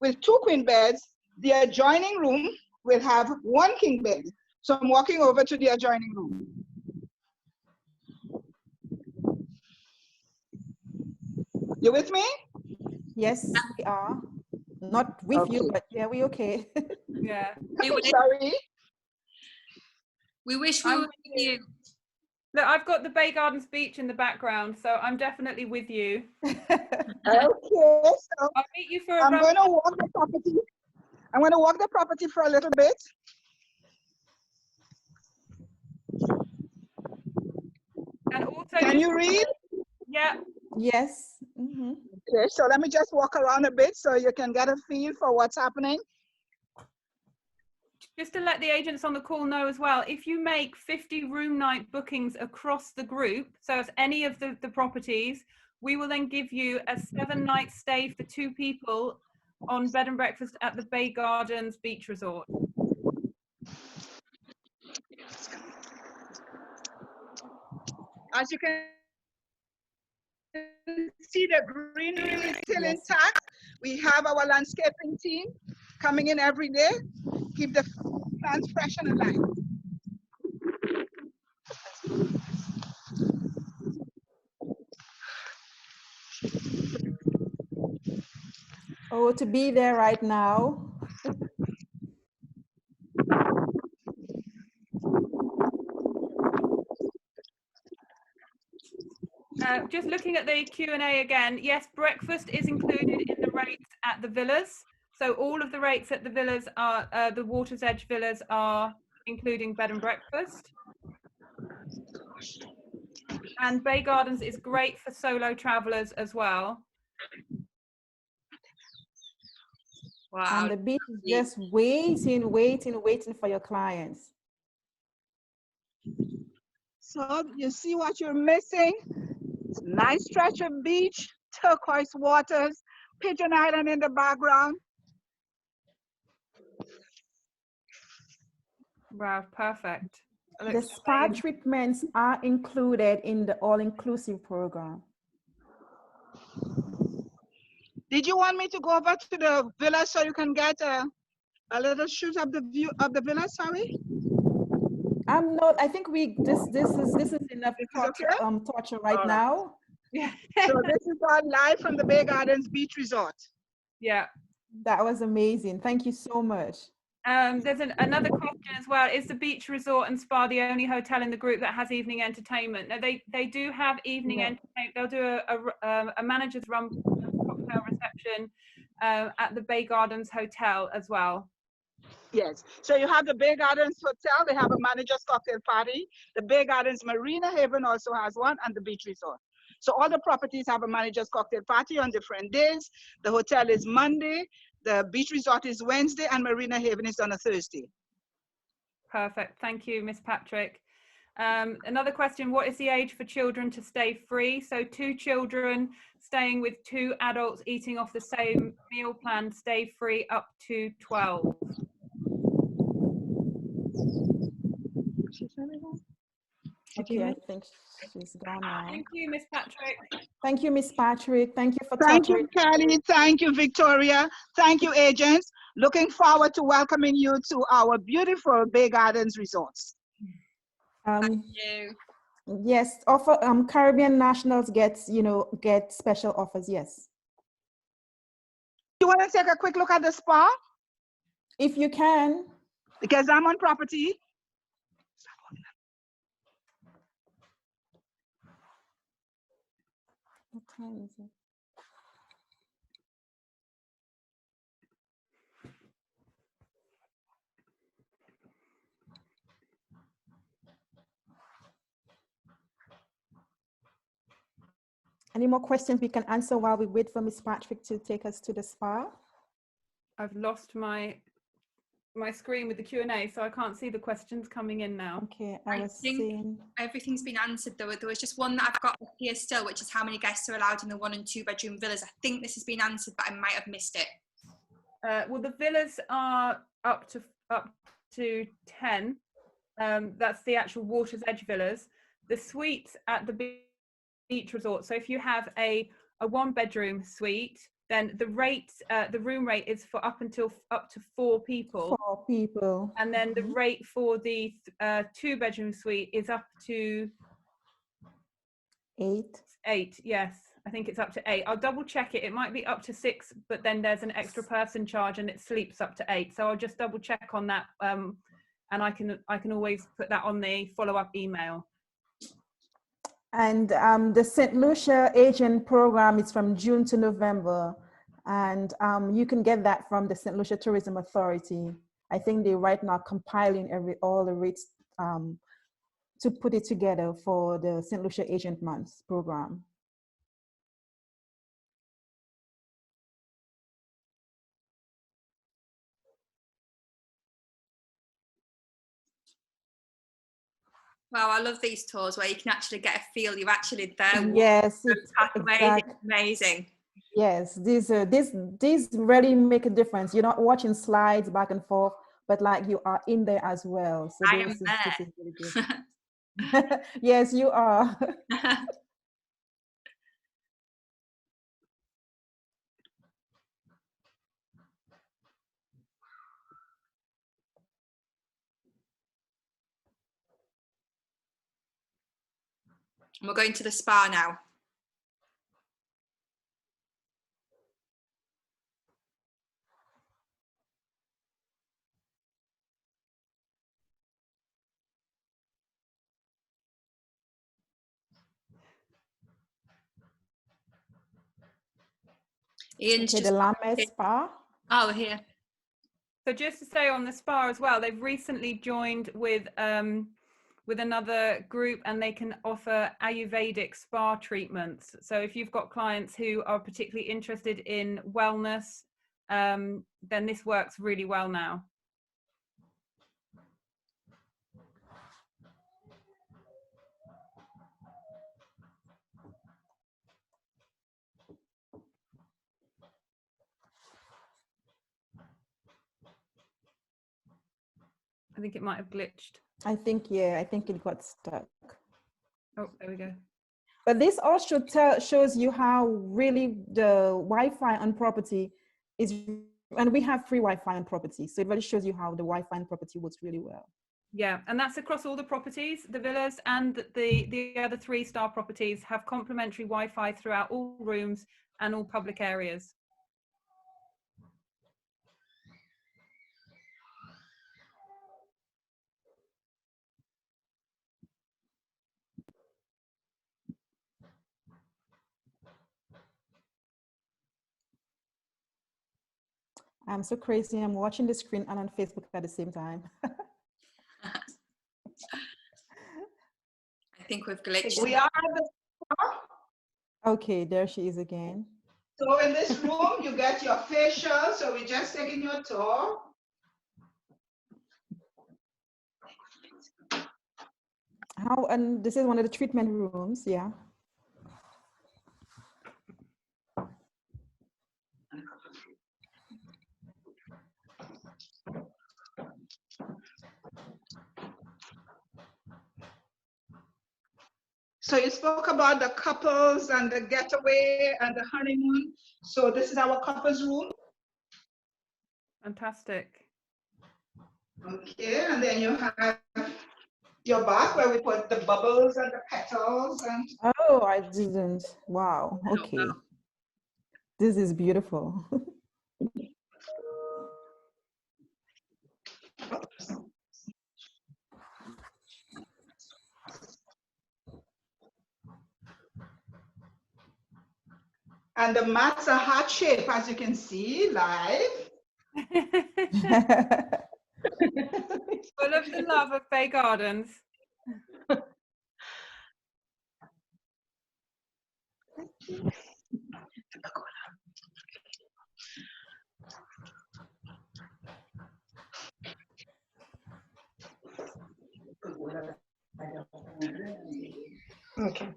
with 2 queen beds, the adjoining room will have 1 king bed. So I'm walking over to the adjoining room. You with me? Yes, we are. Not with you, but yeah, we okay. Yeah. Sorry. We wish we were with you. Look, I've got the Bay Gardens beach in the background, so I'm definitely with you. Okay, so I'll meet you for a I'm run. going to walk the property. I'm going to walk the property for a little bit. And also, can you read? Yeah. Yes. Mm-hmm. Okay, so let me just walk around a bit so you can get a feel for what's happening. Just to let the agents on the call know as well, if you make 50 room night bookings across the group, so it's any of the properties, we will then give you a 7-night stay for 2 people on bed and breakfast at the Bay Gardens Beach Resort. As you can see, the greenery is still intact. We have our landscaping team coming in every day, keep the plants fresh and alive. Oh, to be there right now. Just looking at the Q&A again, yes, breakfast is included in the rates at the villas. So all of the rates at the villas are, the Water's Edge villas are including bed and breakfast. And Bay Gardens is great for solo travelers as well. Wow. And the beach is just waiting for your clients. So you see what you're missing? Nice stretch of beach, turquoise waters, Pigeon Island in the background. Wow, perfect. The spa treatments are included in the all-inclusive program. Did you want me to go over to the villa so you can get a little shoot of the view of the villa? Sorry. I'm not. I think this is enough torture right now. Yeah. So this is our live from the Bay Gardens Beach Resort. Yeah. That was amazing. Thank you so much. There's another question as well. Is the beach resort and spa the only hotel in the group that has evening entertainment? No, they do have evening entertainment. They'll do a manager's run cocktail reception at the Bay Gardens Hotel as well. Yes. So you have the Bay Gardens Hotel. They have a manager's cocktail party. The Bay Gardens Marina Haven also has one, and the beach resort. So all the properties have a manager's cocktail party on different days. The hotel is Monday, the beach resort is Wednesday, and Marina Haven is on a Thursday. Perfect. Thank you, Miss Patrick. Another question, what is the age for children to stay free? So 2 children staying with 2 adults eating off the same meal plan, stay free up to 12. Okay, I think she's gone now. Thank you, Miss Patrick. Thank you, Miss Patrick. Thank you for Thank talking. you, Kelly. Thank you, Victoria. Thank you, agents. Looking forward to welcoming you to our beautiful Bay Gardens resorts. Thank you. Yes, offer Caribbean nationals get special offers. Yes. You want to take a quick look at the spa? If you can. Because I'm on property. What time is it? Any more questions we can answer while we wait for Miss Patrick to take us to the spa? I've lost my screen with the Q&A, so I can't see the questions coming in now. Okay, I was seeing everything's been answered though. There was just one that I've got here still, which is how many guests are allowed in the 1 and 2 bedroom villas. I think this has been answered, but I might have missed it. Well, the villas are up to 10. That's the actual Water's Edge villas. The suites at the beach resort. So if you have a 1-bedroom suite, then the room rate is for up to 4 people. 4 people. And then the rate for the 2-bedroom suite is up to 8. 8, yes. I think it's up to 8. I'll double check it. It might be up to 6, but then there's an extra person charge and it sleeps up to 8. So I'll just double check on that. And I can always put that on the follow-up email. And the St. Lucia agent program is from June to November. And you can get that from the St. Lucia Tourism Authority. I think they're right now compiling all the rates to put it together for the St. Lucia Agent Month program. Wow, I love these tours where you can actually get a feel. You're actually there. Yes, it's amazing. Yes, these really make a difference. You're not watching slides back and forth, but like you are in there as well. So this is really good. Yes, you are. We're going to the spa now. Ian's okay, the Lame Spa. Oh, here. So just to say on the spa as well, they've recently joined with another group and they can offer Ayurvedic spa treatments. So if you've got clients who are particularly interested in wellness, then this works really well now. I think it might have glitched. I think it got stuck. Oh, there we go. But this also shows you how really the Wi-Fi on property is, and we have free Wi-Fi on property. So it really shows you how the Wi-Fi on property works really well. Yeah, and that's across all the properties. The villas and the other 3-star properties have complimentary Wi-Fi throughout all rooms and all public areas. I'm so crazy. I'm watching the screen and on Facebook at the same time. I think we've glitched. We are at the Okay, there she is again. So in this room, you get your facial. So we're just taking your tour. And this is one of the treatment rooms, yeah. So you spoke about the couples and the getaway and the honeymoon. So this is our couples room. Fantastic. Okay, and then you have your bath where we put the bubbles and the petals. And Oh, I didn't. Wow. Okay. This is beautiful. And the mats are heart shape, as you can see live. Full of the love of Bay Gardens. Okay.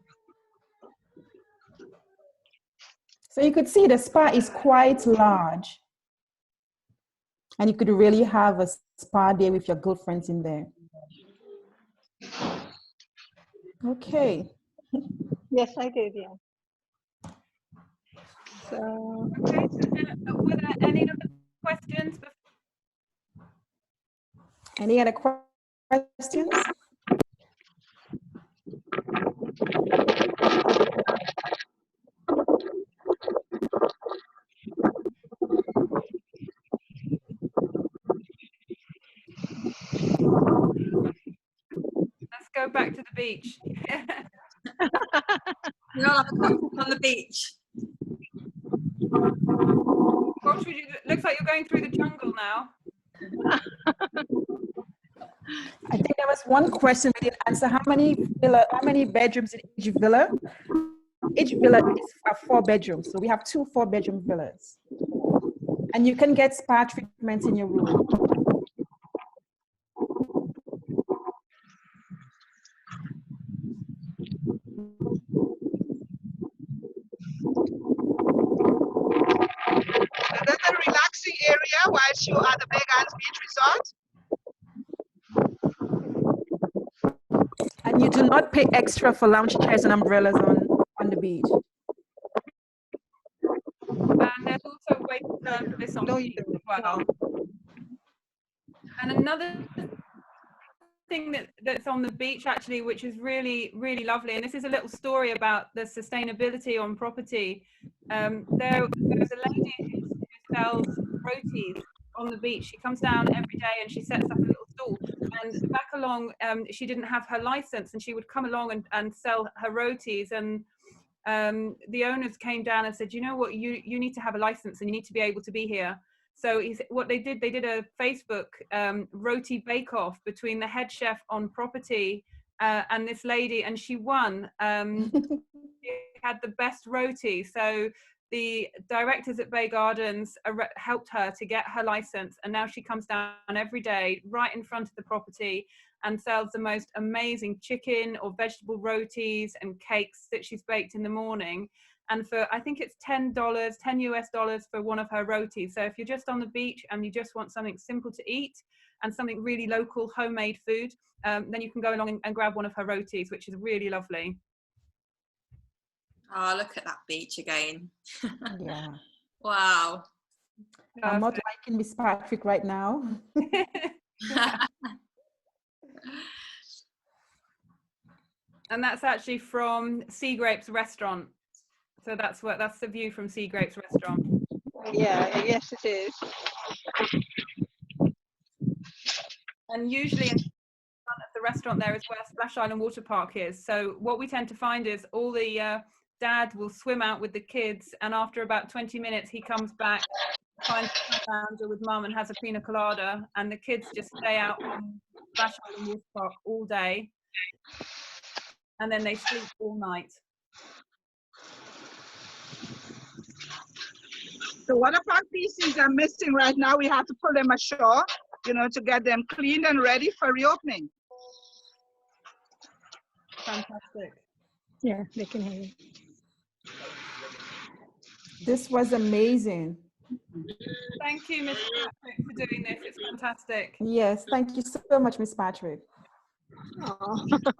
So you could see the spa is quite large. And you could really have a spa day with your girlfriends in there. Okay. Yes, I did, yeah. So, Okay, were there any other questions? Any other questions? Let's go back to the beach. We all have a cocktail on the beach. What should you do? Looks like you're going through the jungle now. I think there was one question we didn't answer. How many bedrooms in each villa? Each villa is 4 bedrooms. So we have 2 4-bedroom villas. And you can get spa treatments in your room. And then the relaxing area whilst you are at the Bay Gardens Beach Resort. And you do not pay extra for lounge chairs and umbrellas on the beach. And there's also wait service on the beach as well. And another thing that's on the beach actually, which is really, really lovely, and this is a little story about the sustainability on property. There's a lady who sells rotis on the beach. She comes down every day and she sets up a little stall. And back along, she didn't have her license, and she would come along and sell her rotis. And the owners came down and said, you know what, you need to have a license and you need to be able to be here. So what they did a Facebook roti bake-off between the head chef on property and this lady, and she won. She had the best roti. So the directors at Bay Gardens helped her to get her license, and now she comes down every day right in front of the property and sells the most amazing chicken or vegetable rotis and cakes that she's baked in the morning. And for, I think it's $10 US for one of her rotis. So if you're just on the beach and you just want something simple to eat and something really local, homemade food, then you can go along and grab one of her rotis, which is really lovely. Oh, look at that beach again. Yeah. Wow. I'm not liking Miss Patrick right now. And that's actually from SEAGRAPE's restaurant. So that's the view from SEAGRAPE's restaurant. yeah, yes it is. And usually in front of the restaurant there is where Splash Island Water Park is. So what we tend to find is all the dad will swim out with the kids, and after about 20 minutes he comes back finds a lounger with mum and has a pina colada, and the kids just stay out on Bash Island Water Park all day, and then they sleep all night. So what about pieces are missing right now? We have to pull them ashore, you know, to get them cleaned and ready for reopening. Fantastic. Yeah, they can hear you. This was amazing. Thank you, Ms. Patrick, for doing this. It's fantastic. Yes, thank you so much, Miss Patrick.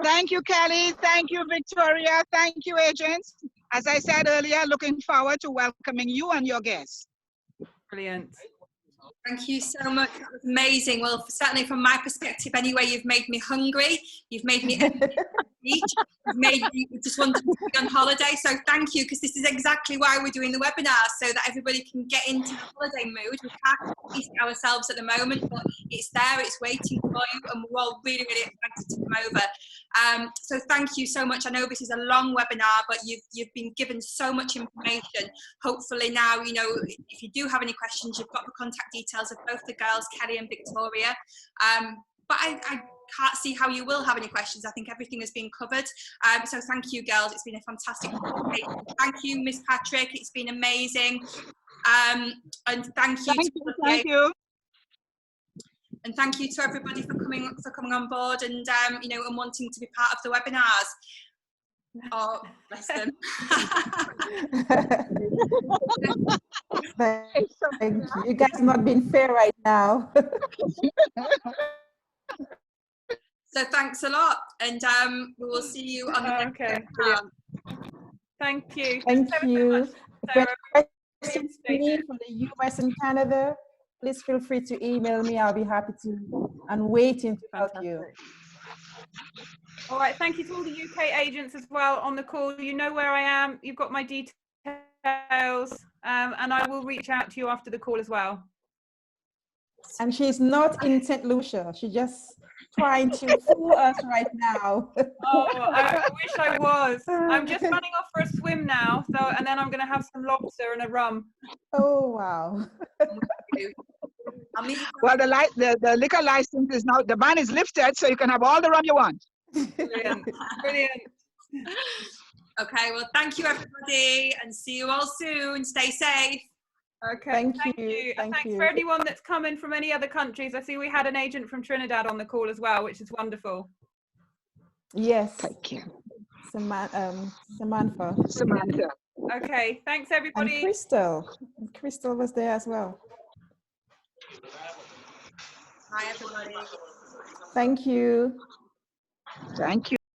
Thank you, Kelly. Thank you, Victoria. Thank you, agents. As I said earlier, looking forward to welcoming you and your guests. Brilliant. Thank you so much. That was amazing. Well, certainly from my perspective anyway, you've made me hungry. You've made me eat. You've made me just want to be on holiday. So thank you, because this is exactly why we're doing the webinar, so that everybody can get into the holiday mood. We can't eat ourselves at the moment, but it's there, it's waiting for you, and we're all really, really excited to come over. So thank you so much. I know this is a long webinar, but you've been given so much information. Hopefully now, you know, if you do have any questions, you've got the contact details of both the girls, Kelly and Victoria. But I can't see how you will have any questions. I think everything has been covered. So thank you, girls. It's been a fantastic conversation. Thank you, Miss Patrick. It's been amazing. And thank you. Thank you. And thank you to everybody for coming on board and you know, and wanting to be part of the webinars. Oh, bless them. Thank you. You guys are not being fair right now. So thanks a lot, and we will see you on the next webinar. Thank you. Thank you. Sarah. Questions for me from the US and Canada, please feel free to email me. I'll be happy to and waiting to help you. All right, thank you to all the UK agents as well on the call. You know where I am. You've got my details, and I will reach out to you after the call as well. And she's not in St. Lucia. She's just trying to fool us right now. Oh, I wish I was. I'm just running off for a swim now, so, and then I'm going to have some lobster and a rum. Oh, wow. Well, the liquor license is now, the ban is lifted, so you can have all the rum you want. Brilliant. Brilliant. Okay, well, thank you, everybody, and see you all soon. Stay safe. Okay, thank you. And thanks for anyone that's come in from any other countries. I see we had an agent from Trinidad on the call as well, which is wonderful. Yes. Thank you. Samantha. Okay, thanks everybody. And Crystal. Crystal was there as well. Hi, everybody. Thank you. Thank you.